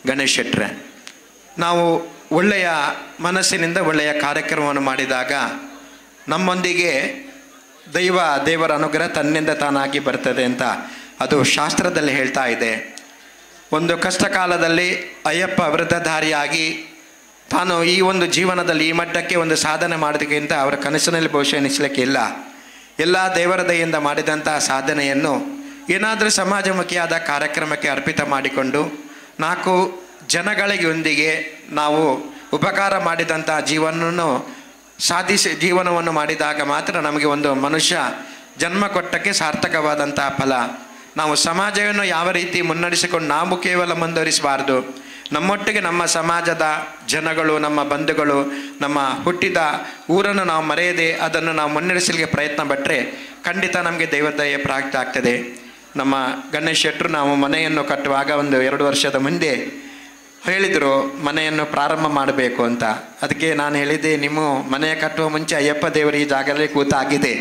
ಗಣೇಶ್ ಶೆಟ್ರೆ, ನಾವು ಒಳ್ಳೆಯ ಮನಸ್ಸಿನಿಂದ ಒಳ್ಳೆಯ ಕಾರ್ಯಕ್ರಮವನ್ನು ಮಾಡಿದಾಗ ನಮ್ಮೊಂದಿಗೆ ದೇವರ ಅನುಗ್ರಹ ತನ್ನಿಂದ ತಾನಾಗಿ ಬರ್ತದೆ ಅಂತ ಅದು ಶಾಸ್ತ್ರದಲ್ಲಿ ಹೇಳ್ತಾ ಇದೆ. ಒಂದು ಕಷ್ಟ ಕಾಲದಲ್ಲಿ ಅಯ್ಯಪ್ಪ ವೃದ್ಧಧಾರಿಯಾಗಿ ತಾನು ಈ ಒಂದು ಜೀವನದಲ್ಲಿ ಈ ಮಟ್ಟಕ್ಕೆ ಒಂದು ಸಾಧನೆ ಮಾಡೋದಕ್ಕಿಂತ ಅವರ ಕನಸಿನಲ್ಲಿ ಬಹುಶಃ ಎನಿಸಲಿಕ್ಕೆ ಇಲ್ಲ. ಎಲ್ಲ ದೇವರ ದಯೆಯಿಂದ ಮಾಡಿದಂಥ ಸಾಧನೆಯನ್ನು ಏನಾದರೂ ಸಮಾಜಮುಖಿಯಾದ ಕಾರ್ಯಕ್ರಮಕ್ಕೆ ಅರ್ಪಿತ ಮಾಡಿಕೊಂಡು 4 ಜನಗಳಿಗೊಂದಿಗೆ ನಾವು ಉಪಕಾರ ಮಾಡಿದಂಥ ಜೀವನವನ್ನು ಮಾಡಿದಾಗ ಮಾತ್ರ ನಮಗೆ ಒಂದು ಮನುಷ್ಯ ಜನ್ಮ ಕೊಟ್ಟಕ್ಕೆ ಸಾರ್ಥಕವಾದಂಥ ಫಲ. ನಾವು ಸಮಾಜವನ್ನು ಯಾವ ರೀತಿ ಮುನ್ನಡೆಸಿಕೊಂಡು ನಾವು ಕೇವಲ ಮುಂದುವರಿಸಬಾರ್ದು, ನಮ್ಮೊಟ್ಟಿಗೆ ನಮ್ಮ ಸಮಾಜದ ಜನಗಳು, ನಮ್ಮ ಬಂಧುಗಳು, ನಮ್ಮ ಹುಟ್ಟಿದ ಊರನ್ನು ನಾವು ಮರೆಯದೆ ಅದನ್ನು ನಾವು ಮುನ್ನಡೆಸಲಿಕ್ಕೆ ಪ್ರಯತ್ನ ಪಟ್ಟರೆ ಖಂಡಿತ ನಮಗೆ ದೈವದಯೆ ಪ್ರಾಪ್ತಿ ಆಗ್ತದೆ. ನಮ್ಮ ಗಣೇಶ್ ಶೆಟ್ಟರು ನಾವು ಮನೆಯನ್ನು ಕಟ್ಟುವಾಗ ಒಂದು 2 ವರ್ಷದ ಮುಂದೆ ಹೇಳಿದರು ಮನೆಯನ್ನು ಪ್ರಾರಂಭ ಮಾಡಬೇಕು ಅಂತ. ಅದಕ್ಕೆ ನಾನು ಹೇಳಿದ್ದೆ, ನಿಮ್ಮ ಮನೆಯ ಕಟ್ಟುವ ಮುಂಚೆ ಅಯ್ಯಪ್ಪ ದೇವರು ಈ ಜಾಗದಲ್ಲಿ ಕೂತಾಗಿದೆ.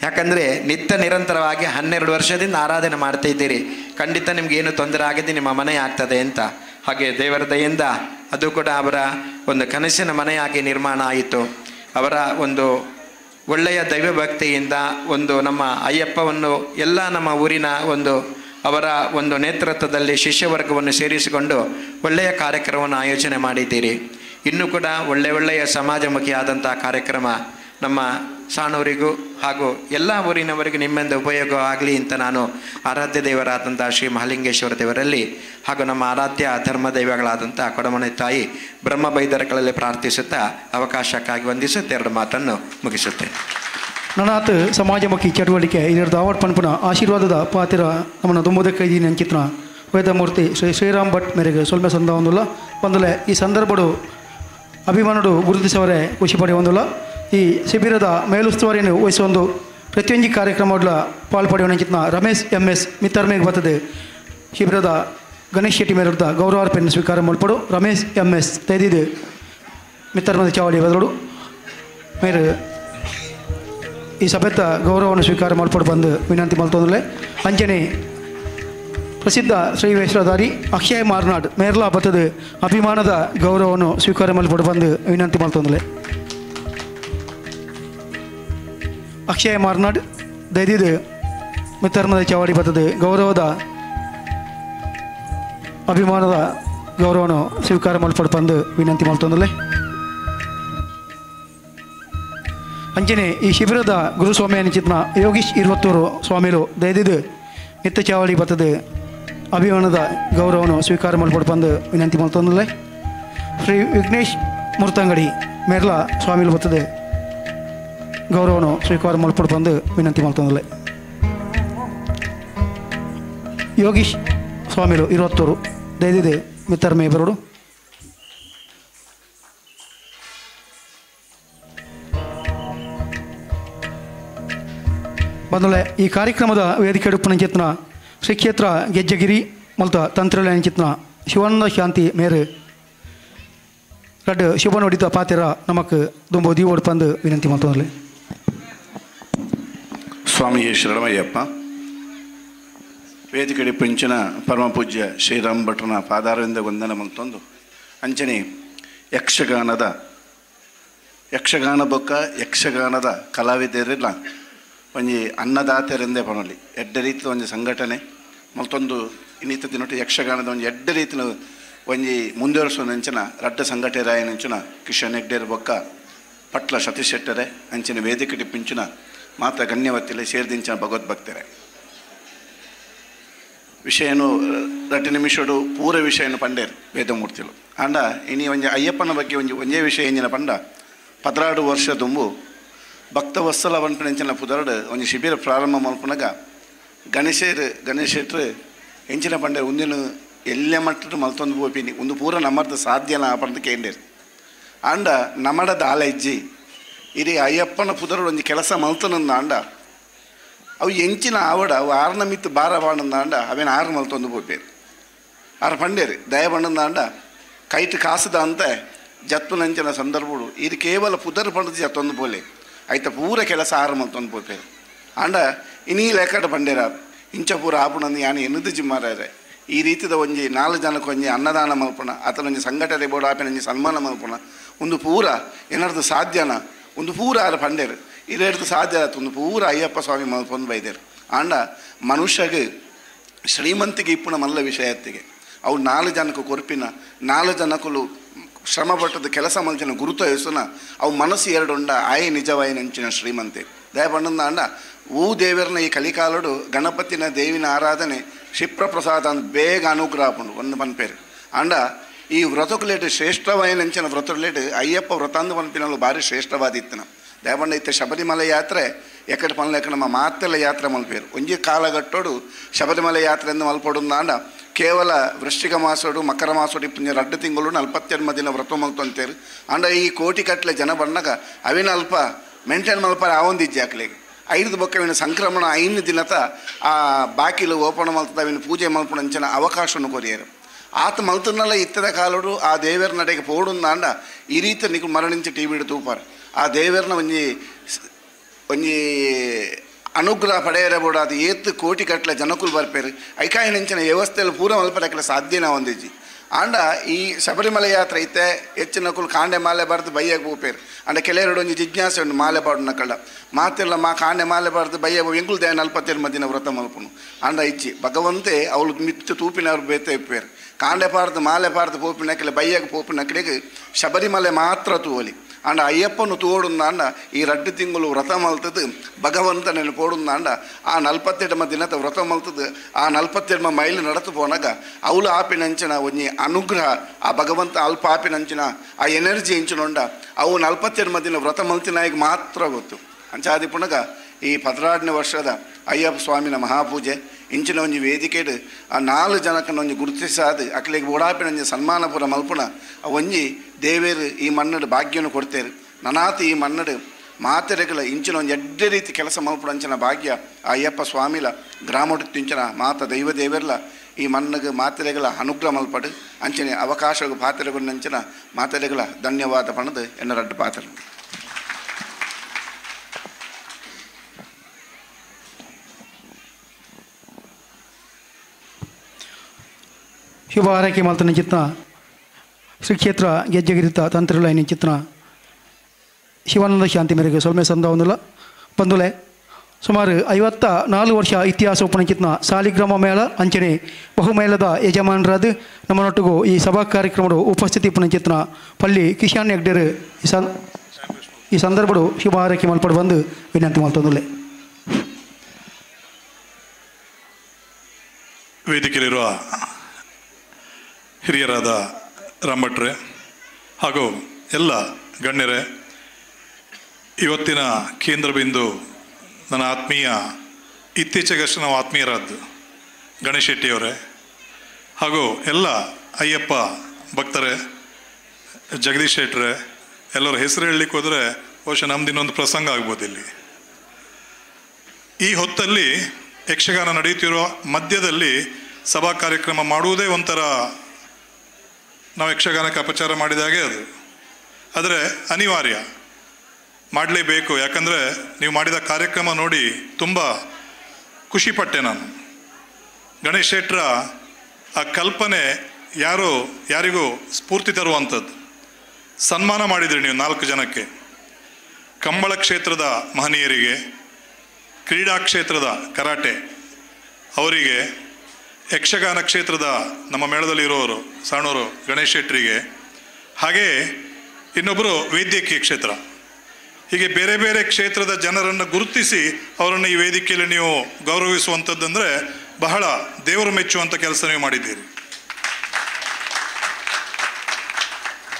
ಯಾಕಂದರೆ ನಿತ್ಯ ನಿರಂತರವಾಗಿ 12 ವರ್ಷದಿಂದ ಆರಾಧನೆ ಮಾಡ್ತಾ ಇದ್ದೀರಿ, ಖಂಡಿತ ನಿಮಗೇನು ತೊಂದರೆ ಆಗಿದೆ, ನಿಮ್ಮ ಮನೆ ಆಗ್ತದೆ ಅಂತ. ಹಾಗೆ ದೇವರ ದಯೆಯಿಂದ ಅದು ಕೂಡ ಅವರ ಒಂದು ಕನಸಿನ ಮನೆಯಾಗಿ ನಿರ್ಮಾಣ ಆಯಿತು. ಅವರ ಒಂದು ಒಳ್ಳೆಯ ದೈವ ಭಕ್ತಿಯಿಂದ ಒಂದು ನಮ್ಮ ಅಯ್ಯಪ್ಪವನ್ನು ಎಲ್ಲ ನಮ್ಮ ಊರಿನ ಒಂದು ಅವರ ಒಂದು ನೇತೃತ್ವದಲ್ಲಿ ಶಿಷ್ಯವರ್ಗವನ್ನು ಸೇರಿಸಿಕೊಂಡು ಒಳ್ಳೆಯ ಕಾರ್ಯಕ್ರಮವನ್ನು ಆಯೋಜನೆ ಮಾಡಿದ್ದೀರಿ. ಇನ್ನೂ ಕೂಡ ಒಳ್ಳೆಯ ಸಮಾಜಮುಖಿಯಾದಂಥ ಕಾರ್ಯಕ್ರಮ ನಮ್ಮ ಸಾಣೂರಿಗೂ ಹಾಗೂ ಎಲ್ಲ ಊರಿನವರಿಗೂ ನಿಮ್ಮಿಂದ ಉಪಯೋಗವಾಗಲಿ ಅಂತ ನಾನು ಆರಾಧ್ಯ ದೇವರಾದಂಥ ಶ್ರೀ ಮಹಾಲಿಂಗೇಶ್ವರ ದೇವರಲ್ಲಿ ಹಾಗೂ ನಮ್ಮ ಆರಾಧ್ಯ ಧರ್ಮ ದೈವಗಳಾದಂಥ ಕೊಡಮನೆ ತಾಯಿ ಬ್ರಹ್ಮ ಬೈದರಗಳಲ್ಲಿ ಪ್ರಾರ್ಥಿಸುತ್ತಾ ಅವಕಾಶಕ್ಕಾಗಿ ವಂದಿಸುತ್ತೆ 2 ಮಾತನ್ನು ಮುಗಿಸುತ್ತೆ. ನನಾತ್ ಸಮಾಜಮುಖಿ ಚಟುವಟಿಕೆ ಇದರದ್ದು ಅವಾರ್ಡ್ ಪನ್ಪುನ ಆಶೀರ್ವಾದದ ಪಾತ್ರ ನಮ್ಮನ್ನು ತುಂಬುದಕ್ಕೈದು ನೆಂಚಿತ್ರ ವೇದಮೂರ್ತಿ ಶ್ರೀ ಶ್ರೀರಾಮ್ ಭಟ್ ಮೇರೆಗೆ ಸೊಲ್ಮೆ ಸಂದ ಒಂದಿಲ್ಲ ಬಂದಲೆ ಈ ಸಂದರ್ಭಡು ಅಭಿಮಾನುಡು ಗುರುತಿಸವರೇ ಖುಷಿ ಪಡೆಯುವುದಿಲ್ಲ. ಈ ಶಿಬಿರದ ಮೇಲುಸ್ತುವಾರಿಯನ್ನು ವಹಿಸುವ ಪ್ರತಿಯೊಂದು ಕಾರ್ಯಕ್ರಮಗಳ ಪಾಲ್ಪಡೆಯುವ ನೆಂಚಿತ್ನ ರಮೇಶ್ MS ಮಿತ್ತರ್ಮೇಗೆ ಬರ್ತದೆ. ಶಿಬಿರದ ಗಣೇಶ್ ಶೆಟ್ಟಿ ಮೇಲಿದ್ದ ಗೌರವಾರ್ಪಣೆ ಸ್ವೀಕಾರ ಮಲ್ಪಡು ರಮೇಶ್ MS ತೆಗೆದಿದ್ದು ಮಿತ್ತರ್ಮದ ಚಾವಡಿ ಬದಲು ಮೇರೆ ಈ ಸಭೆತ್ತ ಗೌರವವನ್ನು ಸ್ವೀಕಾರ ಮಾಡ್ಕೊಂಡು ಬಂದು ವಿನಂತಿ ಮಾಡ್ತಂದ್ರೆ ಅಂಜನೆ ಪ್ರಸಿದ್ಧ ಶ್ರೀ ವೇಶ್ವರಧಾರಿ ಅಕ್ಷಯ್ ಮಾರ್ನಾಡ್ ಮೇರ್ಲಾ ಬತ್ತದ ಅಭಿಮಾನದ ಗೌರವವನ್ನು ಸ್ವೀಕಾರ ಮಾಡ್ಕೊಂಡು ಬಂದು ವಿನಂತಿ ಮಾಡ್ತಂದ್ರೆ ಅಕ್ಷಯ್ ಮಾರ್ನಾಡ್ ದೈದಿದ್ದು ಮಿತ್ತರ್ಮದ ಚಾವಡಿ ಬತ್ತದ ಗೌರವದ ಅಭಿಮಾನದ ಗೌರವವನ್ನು ಸ್ವೀಕಾರ ಮಾಡ್ಕೊಂಡು ಬಂದು ವಿನಂತಿ ಮಾಡ್ತಂದ್ರೆ ಅಂಚನೆ ಈ ಶಿಬಿರದ ಗುರುಸ್ವಾಮಿ ಅನಿಚಿತ್ನ ಯೋಗೀಶ್ 20 ಸ್ವಾಮಿಗಳು ದಯದಿದ್ದು ನಿತ್ಯ ಚಾವಡಿ ಬರ್ತದೆ ಅಭಿಮಾನದ ಗೌರವವನ್ನು ಸ್ವೀಕಾರ ಮಾಡ್ಕೊಂಡು ಬಂದು ವಿನಂತಿ ಮಾಡ್ತಂದ್ರೆ ಶ್ರೀ ವಿಘ್ನೇಶ್ ಮುರ್ತಂಗಡಿ ಮೇರ್ಲಾ ಸ್ವಾಮಿಗಳು ಬರ್ತದೆ ಗೌರವವನ್ನು ಸ್ವೀಕಾರ ಮಾಡ್ಕೊಂಡು ಬಂದು ವಿನಂತಿ ಮಾಡ್ತಂದ್ರೆ ಯೋಗೀಶ್ ಸ್ವಾಮಿಗಳು 20 ದಯದಿದೆ ಮಿತ್ತರ್ ಮೇ ಬರೋಡು ಬಂದಲೆ ಈ ಕಾರ್ಯಕ್ರಮದ ವೇದಿಕೆ ಉಪ್ಪು ನಂಚಿತ್ನ ಶ್ರೀ ಕ್ಷೇತ್ರ ಗೆಜ್ಜಗಿರಿ ಮಲ್ತ ತಂತ್ರಾಲಯ ನಂಚಿತ್ನ ಶಿವಾನಂದ ಶಾಂತಿ ಮೇರೆ ರಡ್ಡು ಶುಭ ನೋಡಿದ ಪಾತಿರ ನಮಕ್ ದುಂಬು ದೀವೋಡು ಬಂದು ವಿನಂತಿ ಮಾಡ್ತಂದ್ರೆ ಸ್ವಾಮಿಗೆ ಶರಣಮಯ್ಯಪ್ಪ. ವೇದಿಕೆ ಪಂಚನ ಪರಮ ಪೂಜ್ಯ ಶ್ರೀರಾಮ್ ಭಟ್ರನ ಪಾದಾರವಿಂದ ವಂದನ ಮಂತೊಂದು ಅಂಚನೆ ಯಕ್ಷಗಾನ ಬೊಕ್ಕ ಯಕ್ಷಗಾನದ ಕಲಾವಿದರೆಲ್ಲ ಒಂಜಿ ಅನ್ನದಾತೆರೆಂದೇ ಪನೊಲಿ ಎಡ್ಡ ರೀತಿಯ ಒಂದು ಸಂಘಟನೆ ಮತ್ತೊಂದು ಇನ್ನಿತ ದಿನೊಟ್ಟು ಯಕ್ಷಗಾನದ ಒಂದು ಎಡ್ಡ ರೀತಿಯ ಒಂಜಿ ಮುಂದುವರಿಸುವ ನೆಂಚಿನ ರಡ್ಡ ಸಂಘಟನೆ ನೆಂಚಿನ ಕಿಶನ್ ಹೆಗ್ಡೇರ್ ಬೊಕ್ಕ ಪಟ್ಲ ಸತೀಶ್ ಶೆಟ್ಟರೆ ಅಂಚಿನ ವೇದಿಕೆ ಟಿಪ್ಪಿಂಚಿನ ಮಾತ್ರ ಗಣ್ಯವತ್ತಿಲೆ ಸೇರಿದಿಂಚಿನ ಭಗವದ್ಭಕ್ತರೆ ವಿಷಯನು 2 ನಿಮಿಷಡು ಪೂರ ವಿಷಯನು ಪಂಡೇರು ವೇದಮೂರ್ತಿಲು ಆಂಡ ಇನಿ ಒಂಜಿ ಅಯ್ಯಪ್ಪನ ಬಗ್ಗೆ ಒಂಜೇ ವಿಷಯ ಎಂಜಿನ ಪಂಡ 16 ವರ್ಷ ತುಂಬು ಭಕ್ತವತ್ಸಲ ಪಂಪನೆಂಚಿನ ಪುದರ್ಡು ಒಂಜಿ ಶಿಬಿರ ಪ್ರಾರಂಭ ಮಲ್ಪನಾಗ ಗಣೇಶೇಟ್ರು ಎಂಚಿನ ಪಂಡೆ ಒಂದಿನ ಎಲ್ಲೆ ಮಟ್ಟಟ್ಟು ಮಲ್ತೊಂದು ಪೋಪಿನಿ ಒಂದು ಪೂರ ನಮ್ಮರ್ದ ಸಾಧ್ಯನ ಪಂಡ ಕೇಂಡೇರು ಆಂಡ ನಮ್ಮಡ ದಾಲ ಇಜ್ಜಿ ಇಡೀ ಅಯ್ಯಪ್ಪನ ಪುದರ್ಡು ಒಂಜಿ ಕೆಲಸ ಮಲ್ತನಂದ ಆಂಡ ಅವು ಎಂಚಿನ ಆವಡ ಅವು ಆರ್ನ ಮಿತ್ತು ಬಾರ ಬಾಣಂದ ಆಂಡ ಅವೇನು 6 ಮಲ್ತೊಂದು ಪೋಪೇರು 6 ಪಂಡೇರು ದಯ ಬಣ್ಣದ ಆಂಡ ಕೈಟ್ ಕಾಸದ ಅಂತ ಜತ್ತು ನಂಚಿನ ಸಂದರ್ಭಗಳು ಇದು ಕೇವಲ ಪುದರ್ ಪಂಡದ ಜತ್ತೊಂದು ಪೋಲೆ ಆಯ್ತ ಪೂರ ಕೆಲಸ 6 ಮಲ್ತೊಂದು ಪೋಪೇರು ಆಂಡ ಇನ್ನೀ ಲೆಕ್ಕಡ ಪಂಡೇರಾರು ಇಂಚ ಪೂರ ಆಪುಣಂದು ಯಾನು ಎನ್ನುದು ಜಿಮ್ಮಾರೆ ಈ ರೀತಿದ ಒಂಜಿ 4 ಜನಕ್ಕೆ ಒಂಜಿ ಅನ್ನದಾನ ಮಲ್ಪಣ ಅಥವಾ ಒಂಜಿ ಸಂಘಟನೆ ಬೋರ್ಡ್ ಆಪಿನ ಒಂಜಿ ಸನ್ಮಾನ ಮಲ್ಪಣ ಒಂದು ಪೂರ ಏನಾರ್ದು ಸಾಧ್ಯನ ಒಂದು ಪೂರ 6 ಪಂಡೇರು ಇದೇರ್ದು ಸಾಧ್ಯ ಆಯ್ತು ಒಂದು ಪೂರ ಅಯ್ಯಪ್ಪ ಸ್ವಾಮಿ ಮಲ್ಪೊಂದು ಬೈದೇರು ಆಂಡ ಮನುಷ್ಯಗೆ ಶ್ರೀಮಂತಿಗೆ ಇಪ್ಪುಣ ಮಲ್ಲ ವಿಷಯತ್ತಿಗೆ ಅವು 4 ಜನಕ್ಕೆ ಕೊರ್ಪಿನ 4 ಜನಕ್ಕೂ ಶ್ರಮ ಪಟ್ಟದ ಕೆಲಸ ಮಲ್ಚಿನ ಗುರುತ ಹೆಸನ ಅವು ಮನಸ್ಸು 2 ಉಂಡ ಆಯೆ ನಿಜವಾಯಿ ನಂಚಿನ ಶ್ರೀಮಂತೆ ದಯ ಬಣ್ಣದ ಅಂಡ ದೇವರನ್ನ ಈ ಕಲಿಕಾಲಡು ಗಣಪತಿನ ದೇವಿನ ಆರಾಧನೆ ಕ್ಷಿಪ್ರ ಪ್ರಸಾದ ಅಂತ ಬೇಗ ಅನುಗ್ರಹ ಪಂಡು ಒಂದು ಪನ್ಪೇರು ಆಂಡ ಈ ವ್ರತಕುಲೇಟ್ ಶ್ರೇಷ್ಠವಾಯಿ ನಂಚಿನ ವ್ರತುಲೇಟ್ ಅಯ್ಯಪ್ಪ ವ್ರತಾಂದು ಪನ್ಪಿನಲ್ಲೂ ಭಾರಿ ಶ್ರೇಷ್ಠವಾದಿತ್ತನ ದಯಬಂಡ ಇತ್ತ ಶಬರಿಮಲೆ ಯಾತ್ರೆ ಎಕ್ಕಡ ಪನ್ಲೆಕ್ಕ ನಮ್ಮ ಮಾತೆಲ್ಲ ಯಾತ್ರೆ ಮಲ್ಪೇರು ಒಂಜಿ ಕಾಲಗಟ್ಟೋಡು ಶಬರಿಮಲೆ ಯಾತ್ರೆ ಎಂದು ಮಲ್ಪಡು ಆಂಡ ಕೇವಲ ವೃಶ್ಚಿಕ ಮಾಸೋಡು ಮಕರ ಮಾಸೋಡು ಇಪ್ಪು 2 ತಿಂಗಳು 48 ದಿನ ವ್ರತ ಮಲ್ತು ಅಂತೇರು ಆಂಡ ಈ ಕೋಟಿ ಕಟ್ಲೆ ಜನ ಬಂದಾಗ ಅವಿನ ಅಲ್ಪ ಮೇಂಟೈನ್ ಮಲ್ಪಾರ ಆವೊಂದಿಜ್ಜೆ ಹಾಕ್ಲಿಗೆ 5 ಬೊಕ್ಕವಿನ ಸಂಕ್ರಮಣ 5 ದಿನದ ಆ ಬಾಕಿಲು ಓಪನ್ ಮಲ್ತದ ಅವಿನ ಪೂಜೆ ಮಲ್ಪುಣಂಚಿನ ಅವಕಾಶವನ್ನು ಕೊರಿಯರು ಆತ ಮಲ್ತನಲ್ಲ ಇತ್ತದ ಕಾಲಡು ಆ ದೇವರ ನಡೆಗೆ ಪೋಡುಂದಾಂಡ ಈ ರೀತಿ ನಿಕು ಮರಣಿಂಚಿ ಟಿ ವಿ ತೂಪಾರ ಆ ದೇವರನ ಒಂಜಿ ಅನುಗ್ರಹ ಪಡೆಯರಬೋಡು ಅದು ಏತ್ತು ಕೋಟಿ ಕಟ್ಲೆ ಜನಕ್ಕೂ ಬರ್ಪೇರು ಐಕಾಯಿ ನೆಂಚಿನ ವ್ಯವಸ್ಥೆಯಲ್ಲಿ ಪೂರ ಮಲ್ಪಡಕ್ಕೆ ಸಾಧ್ಯನ ಒಂದಿಜ್ಜಿ ಆಂಡ ಈ ಶಬರಿಮಲೆ ಯಾತ್ರೆ ಇತ್ತೆ ಹೆಚ್ಚಿನಕುಲು ಕಾಂಡೆ ಮಾಲೆ ಬಾರ್ದು ಬೈಯಾಗ ಹೋಗ್ಪೇರು ಅಂಡ ಕೆಲವೆರಡು ಒಂಜಿ ಜಿಜ್ಞಾಸೆ ಉಂಡು ಮಾಲೆ ಬಾಡು ನಕಳ್ಳ ಮಾತೆಲ್ಲ ಮಾ ಕಾಂಡೆ ಮಾಲೆ ಬಾರ್ದು ಬೈಯಾಗ ಎಂಗುಲ್ ದೇ 47 ಮದಿನ ವ್ರತ ಮಲ್ಪುನು ಅಂಡ ಇಜ್ಜಿ ಭಗವಂತೆ ಅವಳು ಮಿತ್ತು ತೂಪಿನವ್ರು ಬೇತೆ ಇಪ್ಪೇರು ಕಾಂಡೆ ಪಾರ್ದು ಮಾಲೆ ಪಾರ್ದು ಪೋಪಿನಕಲೆ ಬೈಯಾಗ ಪೋಪಿನಕಡೆಗೆ ಶಬರಿಮಲೆ ಮಾತ್ರ ತೂವಲಿ ಅಂಡ ಅಯ್ಯಪ್ಪನು ತೋಡುಂದಾಂಡ ಈ 2 ತಿಂಗಳು ವ್ರತ ಮಲ್ತದ್ದು ಭಗವಂತನನ್ನು ಪೋಡುಂದಾಂಡ ಆ 47 ದಿನದ ವ್ರತ ಮಲ್ತದ್ದು ಆ 47 ಮೈಲು ನಡತು ಪೋನಾಗ ಅವಳು ಆಪಿನಂಚಿನ ಒಂಜಿ ಅನುಗ್ರಹ ಆ ಭಗವಂತ ಅಲ್ಪ ಆಪಿನಂಚಿನ ಆ ಎನರ್ಜಿ ಇಂಚಿನೊಂಡ ಅವು 47 ದಿನ ವ್ರತ ಮಲ್ತಿನಾಯಿಗೆ ಮಾತ್ರ ಗೊತ್ತು ಅಂಚಾದಿ ಪುನಗ ಈ 16ನೇ ವರ್ಷದ ಅಯ್ಯಪ್ಪ ಸ್ವಾಮಿನ ಮಹಾಪೂಜೆ ಇಂಚಿನ ಒಂಜಿ ವೇದಿಕೆಡು ಆ 4 ಜನಕ್ಕನ್ನು ಒಂಜಿ ಗುರುತಿಸಾದು ಅಕ್ಲಿಗೆ ಓಡಾಪಿನ ಒಂಜಿ ಸನ್ಮಾನಪುರ ಮಲ್ಪುನ ಒಂಜಿ ದೇವೇರು ಈ ಮನ್ನಡು ಭಾಗ್ಯನು ಕೊಡ್ತೇರು ನನಾತು ಈ ಮನ್ನಡು ಮಾತೆರೆಗಳ ಇಂಚಿನ ಒಂದು ಎಡ್ಡೆ ರೀತಿ ಕೆಲಸ ಮಲ್ಪುಡ ಅಂಚಿನ ಭಾಗ್ಯ ಆ ಅಯ್ಯಪ್ಪ ಸ್ವಾಮಿಲ ಗ್ರಾಮೊಟ್ಟಿಂಚಿನ ಮಾತ ದೈವ ದೇವರ್ಲ ಈ ಮನ್ನಗೆ ಮಾತೆರೆಗಳ ಅನುಗ್ರಹ ಮಲ್ಪಡು ಅಂಚನೆ ಅವಕಾಶ ಪಾತ್ರೆಗೊಂಡಂಚಿನ ಮಾತೆರೆಗಳ ಧನ್ಯವಾದ ಪಣದು ಎನ್ನ 2 ಪಾತ್ರ ಶುಭ ಆರೈಕೆ ಮಲ್ತನ ಚಿತ್ನ ಶ್ರೀ ಕ್ಷೇತ್ರ ಗೆಜ್ಜೆಗಿರಿತ ತಂತ್ರಿಲೈನ ಚಿತ್ನ ಶಿವಾನಂದ ಶಾಂತಿ ಮೇರೆಗೆ ಸೊಲ್ಮೆ ಸಂದವನ್ನುಲ್ಲ ಬಂದುಲೆ ಸುಮಾರು 54 ವರ್ಷ ಇತಿಹಾಸ ಉಪನ ಚಿತ್ನ ಸಾಲಿಗ್ರಾಮ ಮೇಳ ಅಂಚನೆ ಬಹುಮೇಳದ ಯಜಮಾನರಾದ ನಮ್ಮನೊಟ್ಟಿಗೂ ಈ ಸಭಾ ಕಾರ್ಯಕ್ರಮದ ಉಪಸ್ಥಿತಿ ಉಪನ ಚಿತ್ನ ಪಲ್ಲಿ ಕಿಶಾನ್ ಹೆಗ್ಡೆರ್ ಈ ಸಂದರ್ಭಡು ಶುಭ ಆರೈಕೆ ಮಲ್ಪಡು ಬಂದು ವಿನಂತಿ ಮಾಡ್ತಂದುಲೆ. ವೇದಿಕೆಯಲ್ಲಿರುವ ಹಿರಿಯರಾದ ರಾಮಭಟ್ರೆ ಹಾಗೂ ಎಲ್ಲ ಗಣ್ಯರೇ, ಇವತ್ತಿನ ಕೇಂದ್ರ ಬಿಂದು ನನ್ನ ಆತ್ಮೀಯ ಇತ್ತೀಚೆಗಷ್ಟು ನಾವು ಆತ್ಮೀಯರಾದ್ದು ಗಣೇಶ್ ಶೆಟ್ಟಿಯವರೇ ಹಾಗೂ ಎಲ್ಲ ಅಯ್ಯಪ್ಪ ಭಕ್ತರೇ, ಜಗದೀಶ್ ಶೆಟ್ಟರೆ, ಎಲ್ಲರ ಹೆಸರು ಹೇಳಲಿಕ್ಕೆ ಹೋದರೆ ಬಹುಶಃ ನಮ್ದು ಇನ್ನೊಂದು ಪ್ರಸಂಗ ಆಗ್ಬೋದು. ಇಲ್ಲಿ ಈ ಹೊತ್ತಲ್ಲಿ ಯಕ್ಷಗಾನ ನಡೆಯುತ್ತಿರುವ ಮಧ್ಯದಲ್ಲಿ ಸಭಾ ಕಾರ್ಯಕ್ರಮ ಮಾಡುವುದೇ ಒಂಥರ ನಾವು ಯಕ್ಷಗಾನಕ್ಕೆ ಅಪಚಾರ ಮಾಡಿದಾಗೆ ಅದು. ಆದರೆ ಅನಿವಾರ್ಯ ಮಾಡಲೇಬೇಕು, ಯಾಕಂದರೆ ನೀವು ಮಾಡಿದ ಕಾರ್ಯಕ್ರಮ ನೋಡಿ ತುಂಬ ಖುಷಿಪಟ್ಟೆ ನಾನು. ಗಣೇಶ್ ಶೆಟ್ಟರ ಆ ಕಲ್ಪನೆ ಯಾರಿಗೂ ಸ್ಫೂರ್ತಿ ತರುವಂಥದ್ದು. ಸನ್ಮಾನ ಮಾಡಿದ್ರಿ ನೀವು 4 ಜನಕ್ಕೆ, ಕಂಬಳ ಕ್ಷೇತ್ರದ ಮಹನೀಯರಿಗೆ, ಕ್ರೀಡಾ ಕ್ಷೇತ್ರದ ಕರಾಟೆ ಅವರಿಗೆ, ಯಕ್ಷಗಾನ ಕ್ಷೇತ್ರದ ನಮ್ಮ ಮೇಳದಲ್ಲಿ ಇರೋರು ಸಾಣೂರು ಗಣೇಶ್ ಶೆಟ್ಟರಿಗೆ, ಹಾಗೇ ಇನ್ನೊಬ್ಬರು ವೈದ್ಯಕೀಯ ಕ್ಷೇತ್ರ, ಹೀಗೆ ಬೇರೆ ಬೇರೆ ಕ್ಷೇತ್ರದ ಜನರನ್ನು ಗುರುತಿಸಿ ಅವರನ್ನು ಈ ವೇದಿಕೆಯಲ್ಲಿ ನೀವು ಗೌರವಿಸುವಂಥದ್ದಂದರೆ ಬಹಳ ದೇವರು ಮೆಚ್ಚುವಂಥ ಕೆಲಸ ನೀವು ಮಾಡಿದ್ದೀರಿ.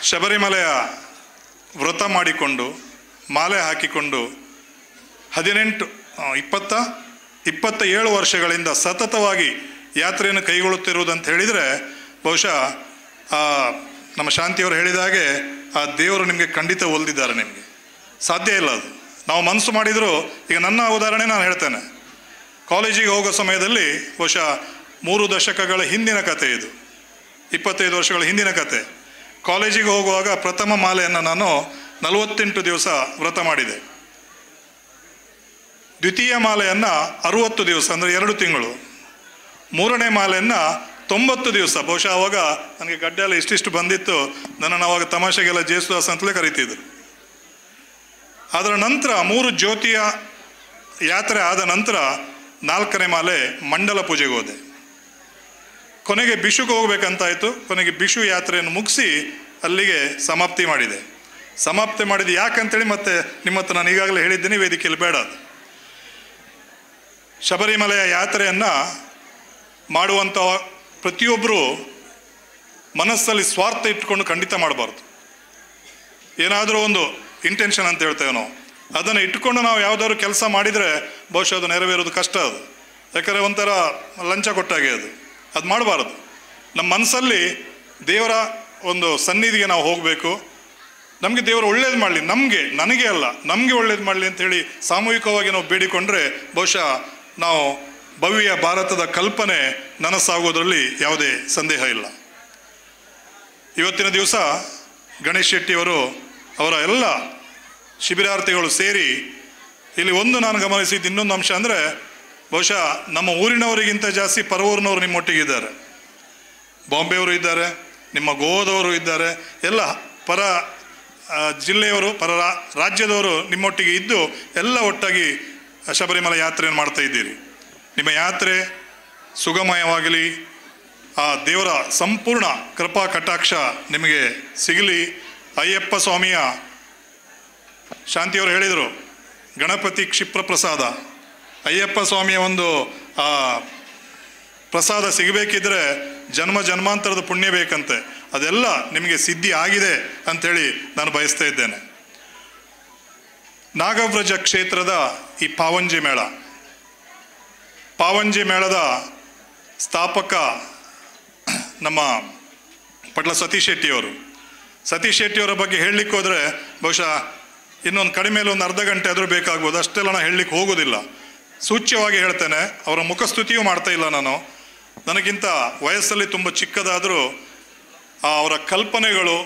ಶಬರಿಮಲೆಯ ವ್ರತ ಮಾಡಿಕೊಂಡು ಮಾಲೆ ಹಾಕಿಕೊಂಡು 27 ವರ್ಷಗಳಿಂದ ಸತತವಾಗಿ ಯಾತ್ರೆಯನ್ನು ಕೈಗೊಳ್ಳುತ್ತಿರುವುದಂತ ಹೇಳಿದರೆ ಬಹುಶಃ ನಮ್ಮ ಶಾಂತಿಯವರು ಹೇಳಿದ ಹಾಗೆ ಆ ದೇವರು ನಿಮಗೆ ಖಂಡಿತ ಒಲಿದಿದ್ದಾರೆ. ನಿಮಗೆ ಸಾಧ್ಯ ಇಲ್ಲ ಅದು. ನಾವು ಮನಸ್ಸು ಮಾಡಿದರೂ, ಈಗ ನನ್ನ ಉದಾಹರಣೆ ನಾನು ಹೇಳ್ತೇನೆ. ಕಾಲೇಜಿಗೆ ಹೋಗೋ ಸಮಯದಲ್ಲಿ ಬಹುಶಃ 3 ದಶಕಗಳ ಹಿಂದಿನ ಕತೆ ಇದು, 25 ವರ್ಷಗಳ ಹಿಂದಿನ ಕತೆ. ಕಾಲೇಜಿಗೆ ಹೋಗುವಾಗ ಪ್ರಥಮ ಮಾಲೆಯನ್ನು ನಾನು 48 ದಿವಸ ವ್ರತ ಮಾಡಿದೆ. ದ್ವಿತೀಯ ಮಾಲೆಯನ್ನು 60 ದಿವಸ, ಅಂದರೆ 2 ತಿಂಗಳು. 3ನೇ ಮಾಲೆಯನ್ನು 90 ದಿವಸ. ಬಹುಶಃ ಅವಾಗ ನನಗೆ ಗಡ್ಡೆ ಎಲ್ಲ ಇಷ್ಟಿಷ್ಟು ಬಂದಿತ್ತು. ನನ್ನನ್ನು ಅವಾಗ ತಮಾಷೆಗೆಲ್ಲ ಜೇಸುದಾಸ್ ಅಂತಲೇ ಕರೀತಿದ್ರು. ಅದರ ನಂತರ 3 ಜ್ಯೋತಿಯ ಯಾತ್ರೆ ಆದ ನಂತರ 4ನೇ ಮಾಲೆ ಮಂಡಲ ಪೂಜೆಗೆ ಹೋದೆ. ಕೊನೆಗೆ ಬಿಷುಗೆ ಹೋಗ್ಬೇಕಂತಾಯಿತು. ಕೊನೆಗೆ ಬಿಷು ಯಾತ್ರೆಯನ್ನು ಮುಗಿಸಿ ಅಲ್ಲಿಗೆ ಸಮಾಪ್ತಿ ಮಾಡಿದೆ. ಸಮಾಪ್ತಿ ಮಾಡಿದ್ದು ಯಾಕಂತೇಳಿ ಮತ್ತೆ ನಿಮ್ಮ ಹತ್ರ ನಾನು ಈಗಾಗಲೇ ಹೇಳಿದ್ದೀನಿ, ವೇದಿಕೆಯಲ್ಲಿ ಬೇಡ. ಅದು ಶಬರಿಮಲೆಯ ಯಾತ್ರೆಯನ್ನು ಮಾಡುವಂಥ ಪ್ರತಿಯೊಬ್ಬರು ಮನಸ್ಸಲ್ಲಿ ಸ್ವಾರ್ಥ ಇಟ್ಕೊಂಡು ಖಂಡಿತ ಮಾಡಬಾರ್ದು. ಏನಾದರೂ ಒಂದು ಇಂಟೆನ್ಷನ್ ಅಂತ ಹೇಳ್ತೇವೆ ನಾವು, ಅದನ್ನು ಇಟ್ಕೊಂಡು ನಾವು ಯಾವುದಾದ್ರು ಕೆಲಸ ಮಾಡಿದರೆ ಬಹುಶಃ ಅದು ನೆರವೇರೋದು ಕಷ್ಟ. ಅದು ಯಾಕಂದರೆ ಒಂಥರ ಲಂಚ ಕೊಟ್ಟಾಗೆ ಅದು ಮಾಡಬಾರ್ದು. ನಮ್ಮ ಮನಸ್ಸಲ್ಲಿ ದೇವರ ಒಂದು ಸನ್ನಿಧಿಗೆ ನಾವು ಹೋಗಬೇಕು. ನಮಗೆ ದೇವರು ಒಳ್ಳೇದು ಮಾಡಲಿ, ನನಗೆ ಅಲ್ಲ ನಮಗೆ ಒಳ್ಳೇದು ಮಾಡಲಿ ಅಂಥೇಳಿ ಸಾಮೂಹಿಕವಾಗಿ ನಾವು ಬೇಡಿಕೊಂಡ್ರೆ ಬಹುಶಃ ನಾವು ಭವ್ಯ ಭಾರತದ ಕಲ್ಪನೆ ನನಸಾಗೋದ್ರಲ್ಲಿ ಯಾವುದೇ ಸಂದೇಹ ಇಲ್ಲ. ಇವತ್ತಿನ ದಿವಸ ಗಣೇಶ್ ಶೆಟ್ಟಿಯವರು ಅವರ ಎಲ್ಲ ಶಿಬಿರಾರ್ಥಿಗಳು ಸೇರಿ ಇಲ್ಲಿ ಒಂದು ನಾನು ಗಮನಿಸಿದ್ದು ಇನ್ನೊಂದು ಅಂಶ ಅಂದರೆ, ಬಹುಶಃ ನಮ್ಮ ಊರಿನವರಿಗಿಂತ ಜಾಸ್ತಿ ಪರವೂರಿನವರು ನಿಮ್ಮೊಟ್ಟಿಗಿದ್ದಾರೆ. ಬಾಂಬೆಯವರು ಇದ್ದಾರೆ, ನಿಮ್ಮ ಗೋವಾದವರು ಇದ್ದಾರೆ, ಎಲ್ಲ ಪರ ಜಿಲ್ಲೆಯವರು, ಪರ ರಾಜ್ಯದವರು ನಿಮ್ಮೊಟ್ಟಿಗೆ ಇದ್ದು ಎಲ್ಲ ಒಟ್ಟಾಗಿ ಶಬರಿಮಲೆ ಯಾತ್ರೆಯನ್ನು ಮಾಡ್ತಾ ಇದ್ದೀರಿ. ನಿಮ್ಮ ಯಾತ್ರೆ ಸುಗಮಯವಾಗಲಿ, ಆ ದೇವರ ಸಂಪೂರ್ಣ ಕೃಪಾ ಕಟಾಕ್ಷ ನಿಮಗೆ ಸಿಗಲಿ. ಅಯ್ಯಪ್ಪ ಸ್ವಾಮಿಯ ಶಾಂತಿಯವರು ಹೇಳಿದರು, ಗಣಪತಿ ಕ್ಷಿಪ್ರ ಪ್ರಸಾದ. ಅಯ್ಯಪ್ಪ ಸ್ವಾಮಿಯ ಒಂದು ಪ್ರಸಾದ ಸಿಗಬೇಕಿದ್ರೆ ಜನ್ಮ ಜನ್ಮಾಂತರದ ಪುಣ್ಯ ಬೇಕಂತೆ. ಅದೆಲ್ಲ ನಿಮಗೆ ಸಿದ್ಧಿ ಆಗಿದೆ ಅಂಥೇಳಿ ನಾನು ಬಯಸ್ತಾ ಇದ್ದೇನೆ. ನಾಗವ್ರಜ ಕ್ಷೇತ್ರದ ಈ ಪಾವಂಜಿ ಮೇಳ, ಪಾವಂಜಿ ಮೇಳದ ಸ್ಥಾಪಕ ನಮ್ಮ ಪಟ್ಲ ಸತೀಶ್ ಶೆಟ್ಟಿಯವರು. ಸತೀಶ್ ಶೆಟ್ಟಿಯವರ ಬಗ್ಗೆ ಹೇಳಲಿಕ್ಕೆ ಹೋದರೆ ಬಹುಶಃ ಇನ್ನೊಂದು ಕಡಿಮೆಯಲ್ಲಿ ಒಂದು ಅರ್ಧ ಗಂಟೆ ಆದರೂ ಬೇಕಾಗ್ಬೋದು. ಅಷ್ಟೆಲ್ಲ ನಾನು ಹೇಳಲಿಕ್ಕೆ ಹೋಗೋದಿಲ್ಲ. ಸೂಚ್ಯವಾಗಿ ಹೇಳ್ತೇನೆ, ಅವರ ಮುಖಸ್ತುತಿಯೂ ಮಾಡ್ತಾ ಇಲ್ಲ ನಾನು. ನನಗಿಂತ ವಯಸ್ಸಲ್ಲಿ ತುಂಬ ಚಿಕ್ಕದಾದರೂ ಅವರ ಕಲ್ಪನೆಗಳು,